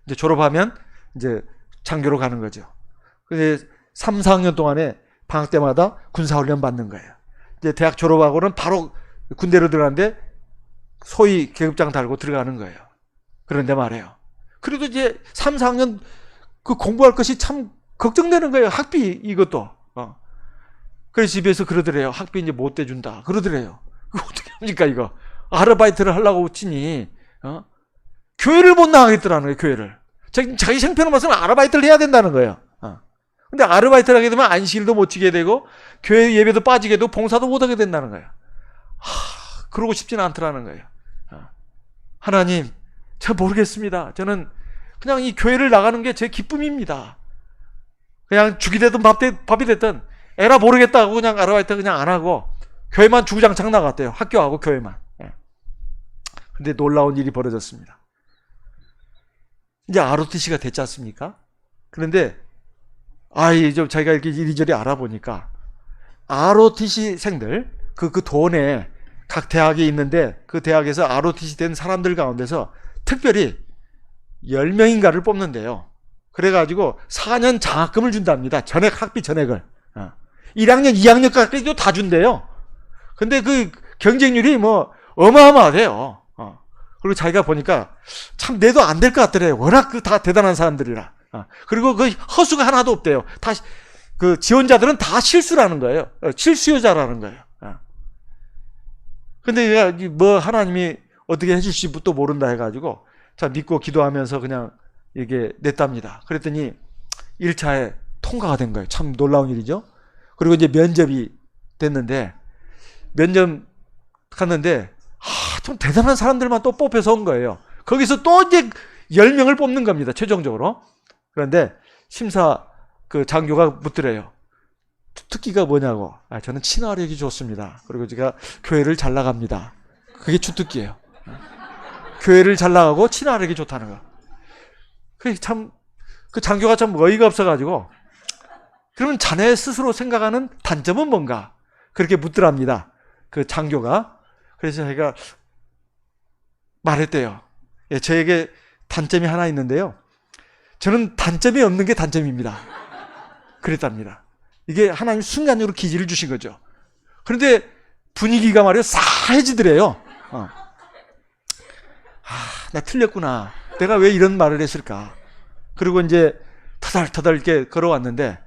이제 졸업하면 이제 장교로 가는 거죠. 근데 3, 4학년 동안에 방학 때마다 군사훈련 받는 거예요. 이제 대학 졸업하고는 바로 군대로 들어가는데 소위 계급장 달고 들어가는 거예요. 그런데 말이에요, 그래도 이제 3, 4학년 그 공부할 것이 참 걱정되는 거예요. 학비 이것도. 그래서 집에서 그러더래요. 학비 이제 못 대준다 그러더래요. 어떻게 합니까 이거? 아르바이트를 하려고 치니 교회를 못 나가겠더라는 거예요. 교회를. 자기 형편을 봐서는 아르바이트를 해야 된다는 거예요. 근데 아르바이트를 하게 되면 안식일도 못 지게 되고 교회 예배도 빠지게 되고 봉사도 못 하게 된다는 거예요. 그러고 싶지는 않더라는 거예요. 하나님, 잘 모르겠습니다. 저는 그냥 이 교회를 나가는 게 제 기쁨입니다. 그냥 죽이 되든 밥이 됐든 에라 모르겠다고 그냥 아르바이트 그냥 안 하고 교회만 주구장창 나갔대요. 학교하고 교회만. 근데 놀라운 일이 벌어졌습니다. 이제 ROTC가 됐지 않습니까? 그런데 좀 자기가 이렇게 이리저리 알아보니까 ROTC생들 그 돈에 각 대학이 있는데 그 대학에서 ROTC 된 사람들 가운데서 특별히 10명인가를 뽑는데요. 그래가지고 4년 장학금을 준답니다. 학비 전액을. 1학년, 2학년까지도 다 준대요. 근데 그 경쟁률이 어마어마하대요. 그리고 자기가 보니까 참 내도 안 될 것 같더래요. 워낙 다 대단한 사람들이라. 그리고 그 허수가 하나도 없대요. 다 그 지원자들은 다 실수라는 거예요. 실수요자라는 거예요. 근데 하나님이 어떻게 해줄지 또 모른다 해가지고 자 믿고 기도하면서 그냥 이게 냈답니다. 그랬더니 1차에 통과가 된 거예요. 참 놀라운 일이죠. 그리고 이제 면접이 됐는데 면접 갔는데 좀 대단한 사람들만 또 뽑혀서 온 거예요. 거기서 또 이제 10명을 뽑는 겁니다. 최종적으로. 그런데 심사 그 장교가 묻더래요. 특기가 뭐냐고. 저는 친화력이 좋습니다. 그리고 제가 교회를 잘 나갑니다. 그게 주특기예요. 교회를 잘 나가고 친화력이 좋다는 거. 그 장교가 참 어이가 없어가지고 그러면 자네 스스로 생각하는 단점은 뭔가? 그렇게 묻더랍니다. 그 장교가. 그래서 제가 말했대요. 저에게 단점이 하나 있는데요. 저는 단점이 없는 게 단점입니다. 그랬답니다. 이게 하나님 순간적으로 기질을 주신 거죠. 그런데 분위기가 말이에요. 싸해지더래요. 나 틀렸구나. 내가 왜 이런 말을 했을까? 그리고 이제 터덜터덜 이렇게 걸어왔는데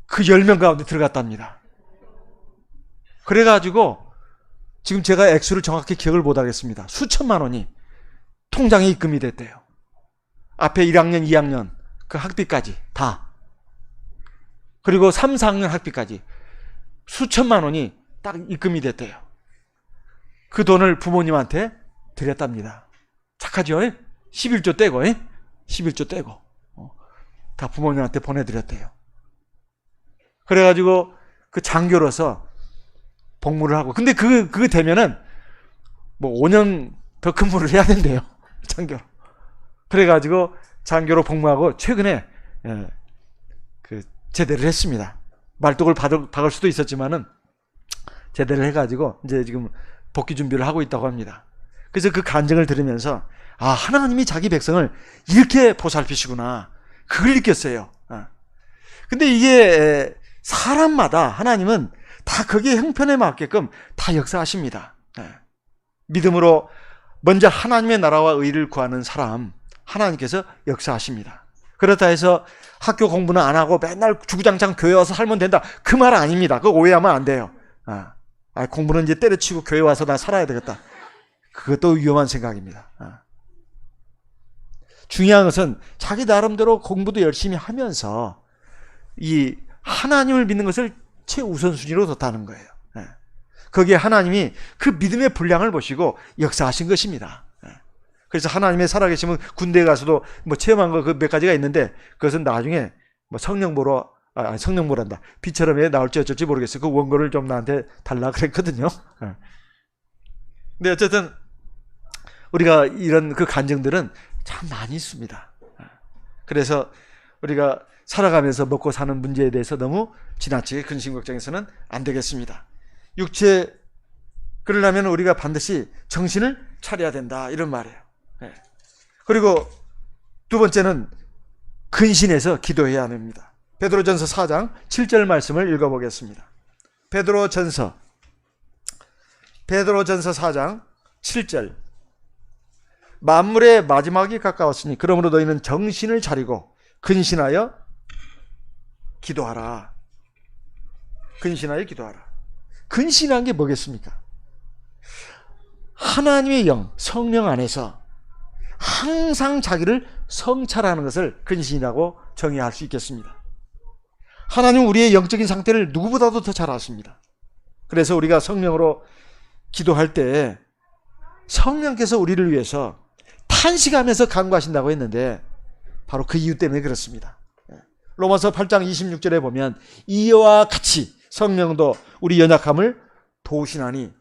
그 10명 가운데 들어갔답니다. 그래가지고 지금 제가 액수를 정확히 기억을 못하겠습니다. 수천만 원이 통장에 입금이 됐대요. 앞에 1학년, 2학년 그 학비까지 다. 그리고 3, 4학년 학비까지 수천만 원이 딱 입금이 됐대요. 그 돈을 부모님한테 드렸답니다. 착하죠? 11조 떼고 11조 떼고 다 부모님한테 보내드렸대요. 그래가지고 그 장교로서 복무를 하고, 근데 그거 되면은 뭐 5년 더 근무를 해야 된대요. 장교로. 그래가지고 장교로 복무하고 최근에 그 제대를 했습니다. 말뚝을 박을 수도 있었지만은 제대를 해가지고 이제 지금 복귀 준비를 하고 있다고 합니다. 그래서 그 간증을 들으면서 아, 하나님이 자기 백성을 이렇게 보살피시구나, 그걸 느꼈어요. 근데 이게 사람마다 하나님은 다 거기에 형편에 맞게끔 다 역사하십니다. 믿음으로 먼저 하나님의 나라와 의를 구하는 사람, 하나님께서 역사하십니다. 그렇다 해서 학교 공부는 안 하고 맨날 주구장창 교회 와서 살면 된다, 그 말 아닙니다. 그거 오해하면 안 돼요. 공부는 이제 때려치고 교회 와서 나 살아야 되겠다, 그것도 위험한 생각입니다. 중요한 것은 자기 나름대로 공부도 열심히 하면서 이 하나님을 믿는 것을 최우선순위로 뒀다는 거예요. 거기에 하나님이 그 믿음의 분량을 보시고 역사하신 것입니다. 그래서 하나님의 살아계심은 군대에 가서도 뭐 체험한 거 그 몇 가지가 있는데, 그것은 나중에 뭐 성령 보란다, 비처럼 왜 나올지 어쩔지 모르겠어요. 그 원고를 좀 나한테 달라 그랬거든요. 근데 어쨌든 우리가 이런 그 간증들은 참 많이 있습니다. 그래서 우리가 살아가면서 먹고 사는 문제에 대해서 너무 지나치게 근심 걱정해서는 안 되겠습니다. 육체, 그러려면 우리가 반드시 정신을 차려야 된다, 이런 말이에요. 그리고 두 번째는 근신해서 기도해야 합니다. 베드로전서 4장 7절 말씀을 읽어보겠습니다. 베드로전서 4장 7절. 만물의 마지막이 가까웠으니 그러므로 너희는 정신을 차리고 근신하여 기도하라. 근신하여 기도하라. 근신한 게 뭐겠습니까? 하나님의 영, 성령 안에서 항상 자기를 성찰하는 것을 근신이라고 정의할 수 있겠습니다. 하나님은 우리의 영적인 상태를 누구보다도 더 잘 아십니다. 그래서 우리가 성령으로 기도할 때 성령께서 우리를 위해서 탄식하면서 간구하신다고 했는데 바로 그 이유 때문에 그렇습니다. 로마서 8장 26절에 보면 이와 같이 성령도 우리 연약함을 도우시나니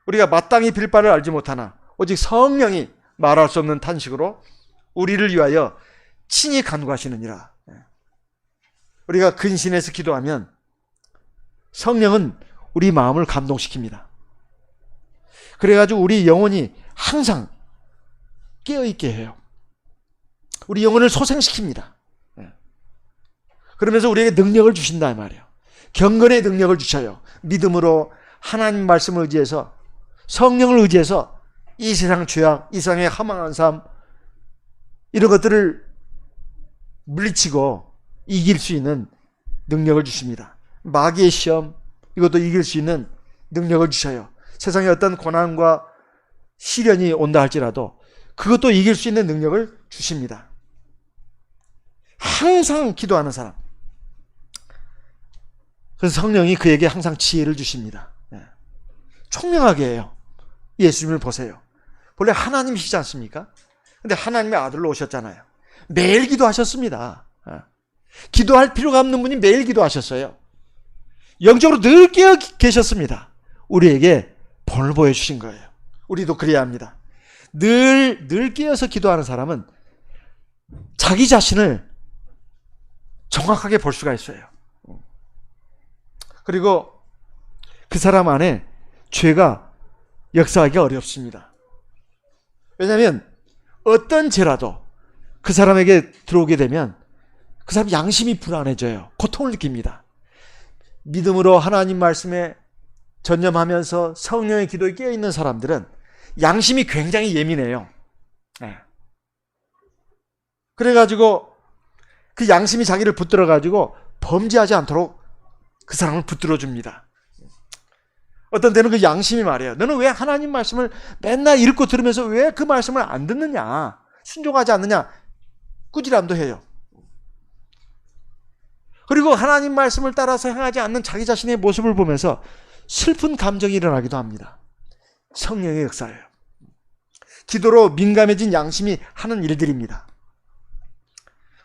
우리가 마땅히 빌 바를 알지 못하나 오직 성령이 말할 수 없는 탄식으로 우리를 위하여 친히 간구하시느니라. 우리가 근신해서 기도하면 성령은 우리 마음을 감동시킵니다. 그래가지고 우리 영혼이 항상 깨어있게 해요. 우리 영혼을 소생시킵니다. 그러면서 우리에게 능력을 주신다 말이에요. 경건의 능력을 주셔요. 믿음으로 하나님 말씀을 의지해서, 성령을 의지해서 이 세상 죄악, 이 세상의 허망한 삶, 이런 것들을 물리치고 이길 수 있는 능력을 주십니다. 마귀의 시험, 이것도 이길 수 있는 능력을 주셔요. 세상에 어떤 고난과 시련이 온다 할지라도 그것도 이길 수 있는 능력을 주십니다. 항상 기도하는 사람, 그래서 성령이 그에게 항상 지혜를 주십니다. 총명하게 해요. 예수님을 보세요. 본래 하나님이시지 않습니까? 근데 하나님의 아들로 오셨잖아요. 매일 기도하셨습니다. 기도할 필요가 없는 분이 매일 기도하셨어요. 영적으로 늘 깨어 계셨습니다. 우리에게 본을 보여주신 거예요. 우리도 그래야 합니다. 늘 깨어서 기도하는 사람은 자기 자신을 정확하게 볼 수가 있어요. 그리고 그 사람 안에 죄가 역사하기 어렵습니다. 왜냐하면 어떤 죄라도 그 사람에게 들어오게 되면 그 사람 양심이 불안해져요. 고통을 느낍니다. 믿음으로 하나님 말씀에 전념하면서 성령의 기도에 깨어있는 사람들은 양심이 굉장히 예민해요. 그래가지고 그 양심이 자기를 붙들어가지고 범죄하지 않도록 그 사람을 붙들어줍니다. 어떤 때는 그 양심이 말해요. 너는 왜 하나님 말씀을 맨날 읽고 들으면서 왜 그 말씀을 안 듣느냐, 순종하지 않느냐, 꾸지람도 해요. 그리고 하나님 말씀을 따라서 행하지 않는 자기 자신의 모습을 보면서 슬픈 감정이 일어나기도 합니다. 성령의 역사예요. 기도로 민감해진 양심이 하는 일들입니다.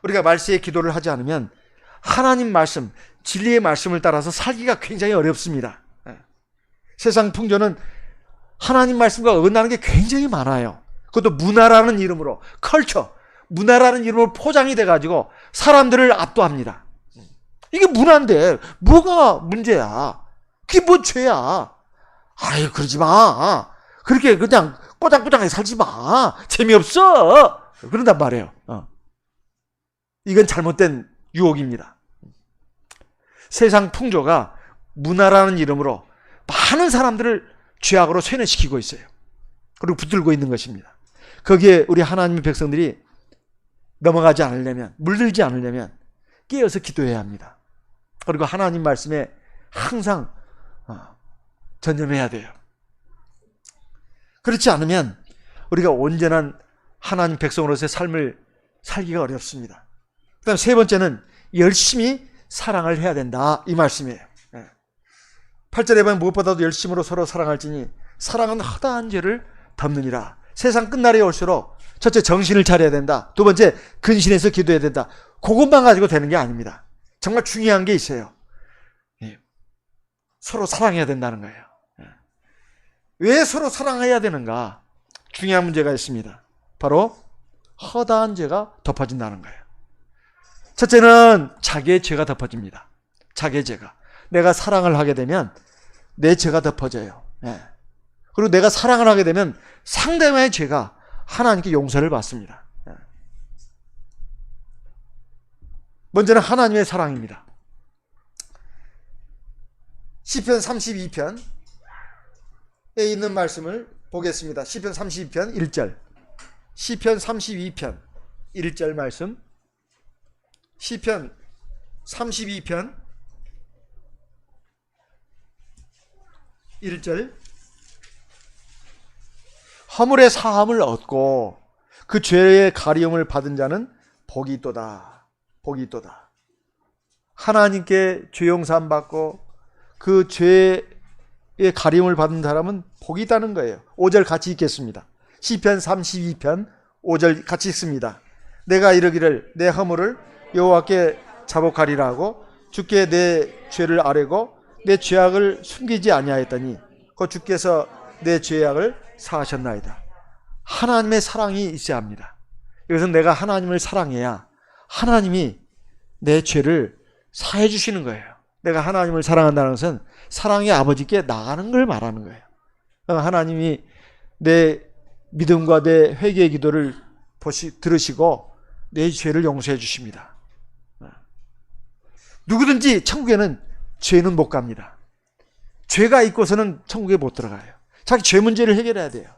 우리가 말세에 기도를 하지 않으면 하나님 말씀, 진리의 말씀을 따라서 살기가 굉장히 어렵습니다. 세상 풍조는 하나님 말씀과 어긋나는 게 굉장히 많아요. 그것도 문화라는 이름으로, 컬처, 문화라는 이름으로 포장이 돼가지고 사람들을 압도합니다. 이게 문화인데 뭐가 문제야? 그게 뭐 죄야? 아유, 그러지 마. 그렇게 그냥 꼬장꼬장하게 살지 마. 재미없어. 그런단 말이에요. 이건 잘못된 유혹입니다. 세상 풍조가 문화라는 이름으로 많은 사람들을 죄악으로 쇠뇌시키고 있어요. 그리고 붙들고 있는 것입니다. 거기에 우리 하나님의 백성들이 넘어가지 않으려면, 물들지 않으려면 깨어서 기도해야 합니다. 그리고 하나님 말씀에 항상 전념해야 돼요. 그렇지 않으면 우리가 온전한 하나님 백성으로서의 삶을 살기가 어렵습니다. 그 다음 세 번째는 열심히 사랑을 해야 된다, 이 말씀이에요. 8절에 보면 무엇보다도 열심으로 서로 사랑할지니 사랑은 허다한 죄를 덮느니라. 세상 끝날이 올수록 첫째 정신을 차려야 된다. 두 번째 근신해서 기도해야 된다. 그것만 가지고 되는 게 아닙니다. 정말 중요한 게 있어요. 서로 사랑해야 된다는 거예요. 왜 서로 사랑해야 되는가? 중요한 문제가 있습니다. 바로 허다한 죄가 덮어진다는 거예요. 첫째는 자기의 죄가 덮어집니다. 자기의 죄가. 내가 사랑을 하게 되면 내 죄가 덮어져요. 그리고 내가 사랑을 하게 되면 상대방의 죄가 하나님께 용서를 받습니다. 먼저는 하나님의 사랑입니다. 시편 32편에 있는 말씀을 보겠습니다. 시편 32편 1절. 시편 32편 1절 말씀. 시편 32편 1절. 허물의 사함을 얻고 그 죄의 가리움을 받은 자는 복이 있도다. 복이 있도다. 하나님께 죄 용서함 받고 그 죄의 가리움을 받은 사람은 복이 있다는 거예요. 5절 같이 읽겠습니다. 시편 32편 5절 같이 읽습니다. 내가 이르기를 내 허물을 여호와께 자복하리라 하고 주께 내 죄를 아뢰고 내 죄악을 숨기지 아니하였더니 그 주께서 내 죄악을 사하셨나이다. 하나님의 사랑이 있어야 합니다. 이것은 내가 하나님을 사랑해야 하나님이 내 죄를 사해 주시는 거예요. 내가 하나님을 사랑한다는 것은 사랑의 아버지께 나가는 걸 말하는 거예요. 하나님이 내 믿음과 내 회개의 기도를 들으시고 내 죄를 용서해 주십니다. 누구든지 천국에는 죄는 못 갑니다. 죄가 있고서는 천국에 못 들어가요. 자기 죄 문제를 해결해야 돼요.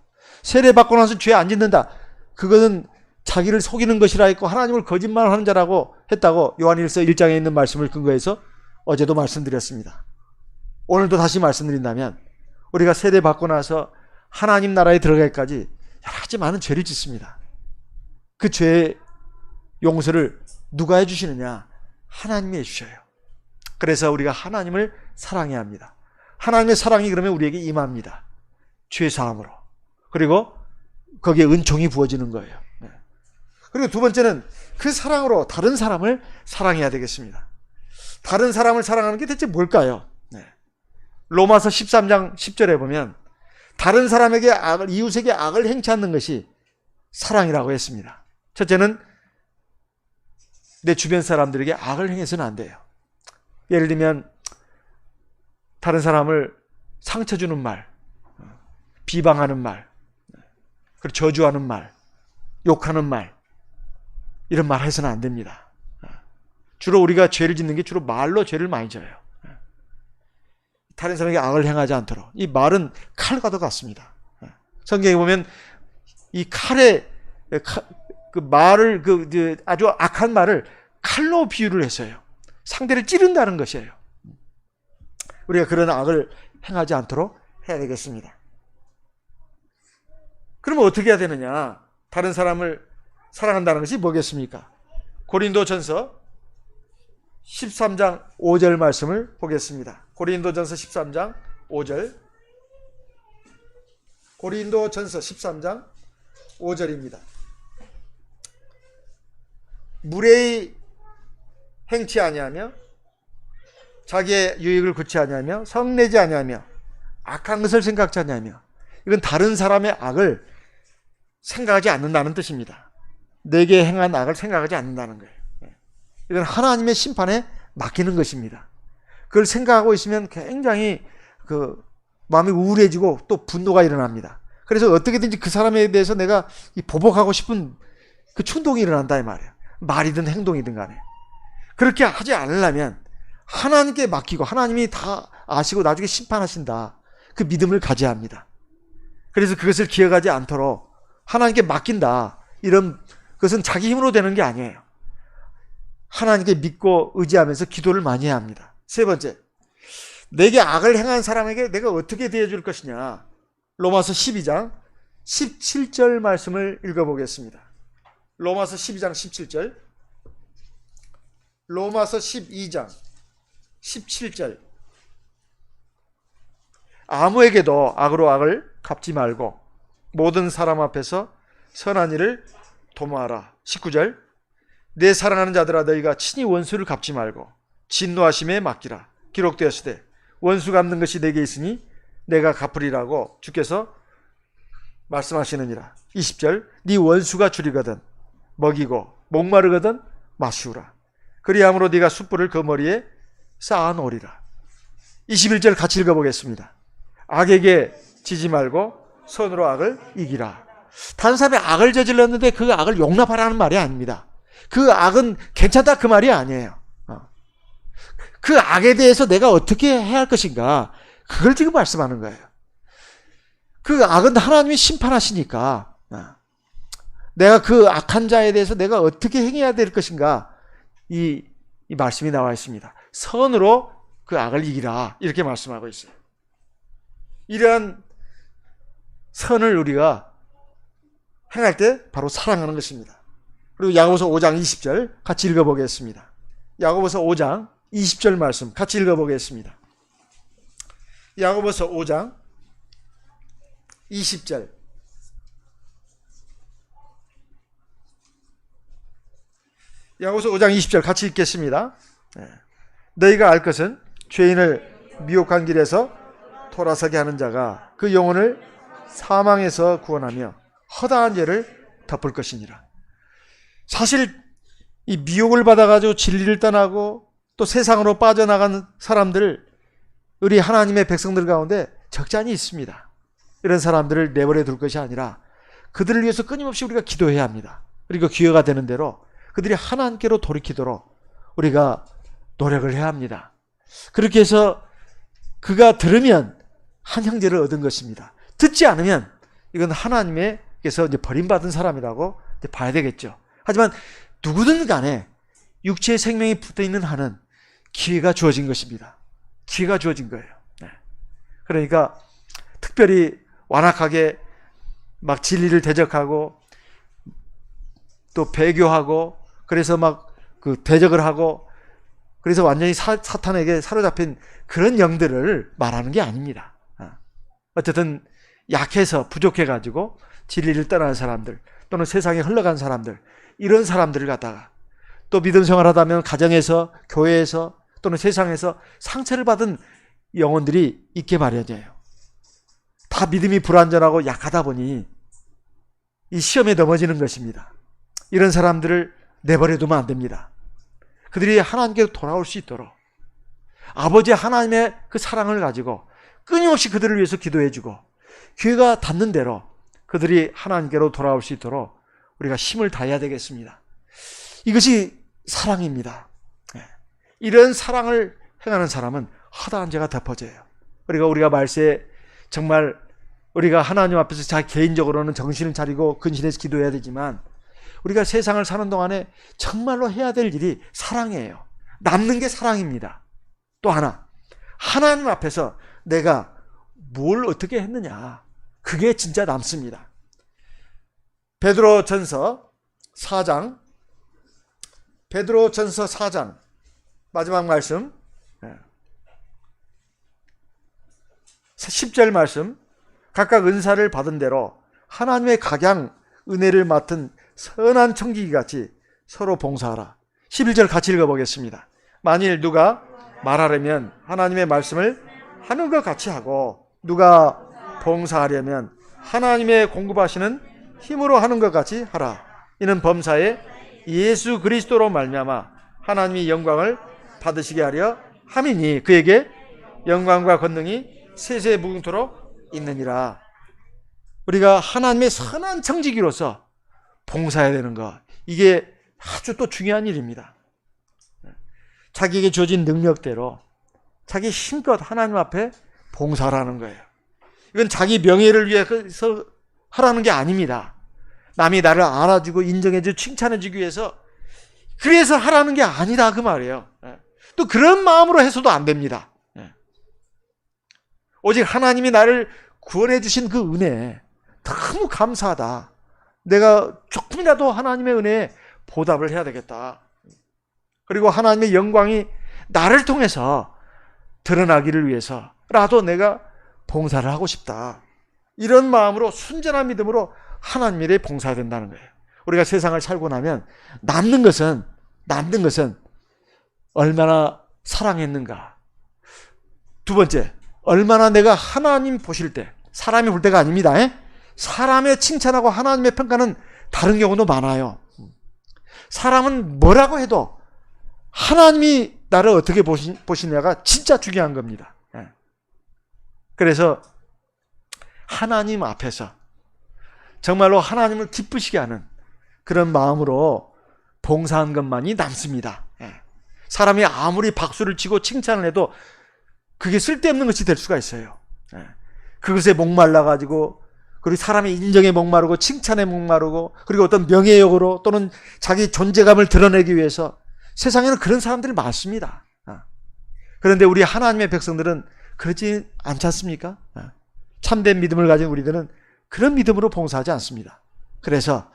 세례받고 나서 죄 안 짓는다. 그것은 자기를 속이는 것이라 했고 하나님을 거짓말하는 자라고 했다고 요한일서 1장에 있는 말씀을 근거해서 어제도 말씀드렸습니다. 오늘도 다시 말씀드린다면 우리가 세례받고 나서 하나님 나라에 들어가기까지 여러 가지 많은 죄를 짓습니다. 그 죄의 용서를 누가 해주시느냐? 하나님이 해주셔요. 그래서 우리가 하나님을 사랑해야 합니다. 하나님의 사랑이 그러면 우리에게 임합니다. 죄사함으로. 그리고 거기에 은총이 부어지는 거예요. 그리고 두 번째는 그 사랑으로 다른 사람을 사랑해야 되겠습니다. 다른 사람을 사랑하는 게 대체 뭘까요? 로마서 13장 10절에 보면 다른 사람에게 악을, 이웃에게 악을 행치 않는 것이 사랑이라고 했습니다. 첫째는 내 주변 사람들에게 악을 행해서는 안 돼요. 예를 들면 다른 사람을 상처 주는 말, 비방하는 말, 그리고 저주하는 말, 욕하는 말, 이런 말 해서는 안 됩니다. 주로 우리가 죄를 짓는 게 주로 말로 죄를 많이 져요. 다른 사람에게 악을 행하지 않도록. 이 말은 칼과도 같습니다. 성경에 보면 이 칼의 그 말을 아주 악한 말을 칼로 비유를 했어요. 상대를 찌른다는 것이에요. 우리가 그런 악을 행하지 않도록 해야 되겠습니다. 그러면 어떻게 해야 되느냐? 다른 사람을 사랑한다는 것이 뭐겠습니까? 고린도전서 13장 5절 말씀을 보겠습니다. 고린도전서 13장 5절. 고린도전서 13장 5절입니다. 무례히 행치 아니하며 자기의 유익을 구치 아니하며 성내지 아니하며 악한 것을 생각지 아니하며, 이건 다른 사람의 악을 생각하지 않는다는 뜻입니다. 내게 행한 악을 생각하지 않는다는 거예요. 이건 하나님의 심판에 맡기는 것입니다. 그걸 생각하고 있으면 굉장히 마음이 우울해지고 또 분노가 일어납니다. 그래서 어떻게든지 그 사람에 대해서 내가 보복하고 싶은 그 충동이 일어난다 이 말이에요. 말이든 행동이든 간에. 그렇게 하지 않으려면 하나님께 맡기고 하나님이 다 아시고 나중에 심판하신다, 그 믿음을 가져야 합니다. 그래서 그것을 기억하지 않도록 하나님께 맡긴다, 이런 것은 자기 힘으로 되는 게 아니에요. 하나님께 믿고 의지하면서 기도를 많이 해야 합니다. 세 번째, 내게 악을 행한 사람에게 내가 어떻게 대해줄 것이냐. 로마서 12장 17절 말씀을 읽어보겠습니다. 로마서 12장 17절, 로마서 12장 17절. 아무에게도 악으로 악을 갚지 말고 모든 사람 앞에서 선한 일을 도모하라. 19절. 내 사랑하는 자들아, 너희가 친히 원수를 갚지 말고 진노하심에 맡기라. 기록되었으되 원수 갚는 것이 내게 있으니 내가 갚으리라고 주께서 말씀하시느니라. 20절. 네 원수가 줄이거든 먹이고 목마르거든 마시우라. 그리함으로 네가 숯불을 그 머리에 쌓아 놓으리라. 21절 같이 읽어보겠습니다. 악에게 지지 말고 선으로 악을 이기라. 다른 사람이 악을 저질렀는데 그 악을 용납하라는 말이 아닙니다. 그 악은 괜찮다 그 말이 아니에요. 그 악에 대해서 내가 어떻게 해야 할 것인가, 그걸 지금 말씀하는 거예요. 그 악은 하나님이 심판하시니까 내가 그 악한 자에 대해서 내가 어떻게 행해야 될 것인가, 이 말씀이 나와 있습니다. 선으로 그 악을 이기라, 이렇게 말씀하고 있어요. 이러한 선을 우리가 행할 때 바로 사랑하는 것입니다. 그리고 야고보서 5장 20절 같이 읽어보겠습니다. 야고보서 5장 20절 말씀 같이 읽어보겠습니다. 야고보서 5장 20절. 야고보서 5장 20절 같이 읽겠습니다. 너희가 알 것은 죄인을 미혹한 길에서 돌아서게 하는 자가 그 영혼을 사망에서 구원하며 허다한 죄를 덮을 것이니라. 사실 이 미혹을 받아가지고 진리를 떠나고 또 세상으로 빠져나간 사람들, 우리 하나님의 백성들 가운데 적잖이 있습니다. 이런 사람들을 내버려 둘 것이 아니라 그들을 위해서 끊임없이 우리가 기도해야 합니다. 그리고 기회가 되는 대로 그들이 하나님께로 돌이키도록 우리가 노력을 해야 합니다. 그렇게 해서 그가 들으면 한 형제를 얻은 것입니다. 듣지 않으면 이건 하나님께서 이제 버림받은 사람이라고 이제 봐야 되겠죠. 하지만 누구든 간에 육체의 생명이 붙어있는 한은 기회가 주어진 것입니다. 기회가 주어진 거예요. 그러니까 특별히 완악하게 막 진리를 대적하고 또 배교하고 그래서 막 그 대적을 하고 그래서 완전히 사탄에게 사로잡힌 그런 영들을 말하는 게 아닙니다. 어쨌든 약해서 부족해가지고 진리를 떠나는 사람들 또는 세상에 흘러간 사람들, 이런 사람들을 갖다가 또 믿음 생활하다면 가정에서 교회에서 또는 세상에서 상처를 받은 영혼들이 있게 마련이에요. 다 믿음이 불완전하고 약하다 보니 이 시험에 넘어지는 것입니다. 이런 사람들을 내버려 두면 안 됩니다. 그들이 하나님께로 돌아올 수 있도록 아버지 하나님의 그 사랑을 가지고 끊임없이 그들을 위해서 기도해주고 기회가 닿는 대로 그들이 하나님께로 돌아올 수 있도록 우리가 힘을 다해야 되겠습니다. 이것이 사랑입니다. 이런 사랑을 행하는 사람은 허다한 죄가 덮어져요. 우리가 말세에 정말 우리가 하나님 앞에서 자기 개인적으로는 정신을 차리고 근신해서 기도해야 되지만 우리가 세상을 사는 동안에 정말로 해야 될 일이 사랑이에요. 남는 게 사랑입니다. 또 하나님 앞에서 내가 뭘 어떻게 했느냐, 그게 진짜 남습니다. 베드로전서 4장 마지막 말씀 10절 말씀, 각각 은사를 받은 대로 하나님의 각양 은혜를 맡은 선한 청지기 같이 서로 봉사하라. 11절 같이 읽어보겠습니다. 만일 누가 말하려면 하나님의 말씀을 하는 것 같이 하고, 누가 봉사하려면 하나님의 공급하시는 힘으로 하는 것 같이 하라. 이는 범사에 예수 그리스도로 말미암아 하나님이 영광을 받으시게 하려 함이니 그에게 영광과 권능이 세세 무궁토록 있느니라. 우리가 하나님의 선한 청지기로서 봉사해야 되는 것, 이게 아주 또 중요한 일입니다. 자기에게 주어진 능력대로 자기 힘껏 하나님 앞에 봉사하라는 거예요. 이건 자기 명예를 위해서 하라는 게 아닙니다. 남이 나를 알아주고 인정해주고 칭찬해주기 위해서 그래서 하라는 게 아니다, 그 말이에요. 또 그런 마음으로 해서도 안 됩니다. 오직 하나님이 나를 구원해 주신 그 은혜에 너무 감사하다. 내가 조금이라도 하나님의 은혜에 보답을 해야 되겠다. 그리고 하나님의 영광이 나를 통해서 드러나기를 위해서라도 내가 봉사를 하고 싶다. 이런 마음으로 순전한 믿음으로 하나님 일에 봉사해야 된다는 거예요. 우리가 세상을 살고 나면 남는 것은 얼마나 사랑했는가. 두 번째, 얼마나 내가 하나님 보실 때, 사람이 볼 때가 아닙니다. 사람의 칭찬하고 하나님의 평가는 다른 경우도 많아요. 사람은 뭐라고 해도 하나님이 나를 어떻게 보시냐가 진짜 중요한 겁니다. 그래서 하나님 앞에서 정말로 하나님을 기쁘시게 하는 그런 마음으로 봉사한 것만이 남습니다. 사람이 아무리 박수를 치고 칭찬을 해도 그게 쓸데없는 것이 될 수가 있어요. 그것에 목말라가지고, 그리고 사람의 인정에 목마르고 칭찬에 목마르고, 그리고 어떤 명예욕으로 또는 자기 존재감을 드러내기 위해서, 세상에는 그런 사람들이 많습니다. 그런데 우리 하나님의 백성들은 그렇지 않지 않습니까? 참된 믿음을 가진 우리들은 그런 믿음으로 봉사하지 않습니다. 그래서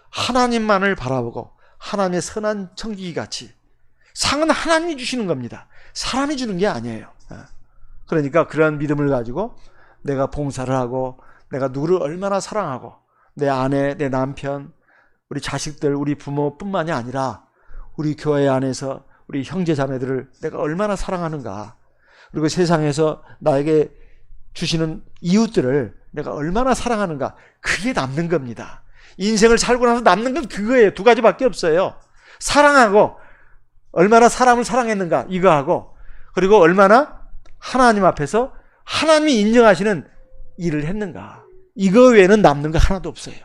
하나님만을 바라보고 하나님의 선한 청지기 같이, 상은 하나님이 주시는 겁니다. 사람이 주는 게 아니에요. 그러니까 그런 믿음을 가지고 내가 봉사를 하고, 내가 누구를 얼마나 사랑하고, 내 아내, 내 남편, 우리 자식들, 우리 부모뿐만이 아니라 우리 교회 안에서 우리 형제 자매들을 내가 얼마나 사랑하는가, 그리고 세상에서 나에게 주시는 이웃들을 내가 얼마나 사랑하는가, 그게 남는 겁니다. 인생을 살고 나서 남는 건 그거예요. 두 가지밖에 없어요. 사랑하고, 얼마나 사람을 사랑했는가, 이거 하고, 그리고 얼마나 하나님 앞에서 하나님이 인정하시는 일을 했는가, 이거 외에는 남는 거 하나도 없어요.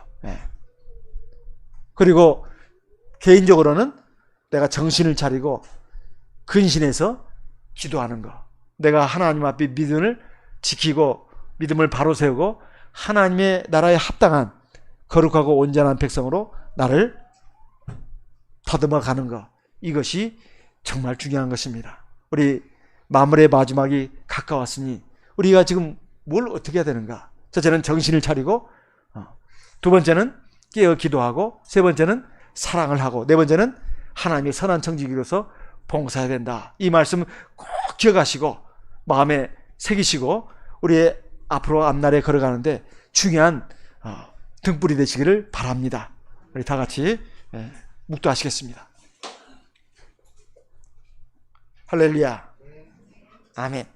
그리고 개인적으로는 내가 정신을 차리고 근신해서 기도하는 거, 내가 하나님 앞에 믿음을 지키고 믿음을 바로 세우고 하나님의 나라에 합당한 거룩하고 온전한 백성으로 나를 더듬어 가는 것, 이것이 정말 중요한 것입니다. 우리 마무리의 마지막이 가까웠으니 우리가 지금 뭘 어떻게 해야 되는가? 첫째는 정신을 차리고, 두 번째는 깨어 기도하고, 세 번째는 사랑을 하고, 네 번째는 하나님의 선한 청지기로서 봉사해야 된다. 이 말씀 꼭 기억하시고 마음에 새기시고 우리의 앞으로 앞날에 걸어가는데 중요한 등불이 되시기를 바랍니다. 우리 다 같이 묵도하시겠습니다. 할렐루야. 아멘.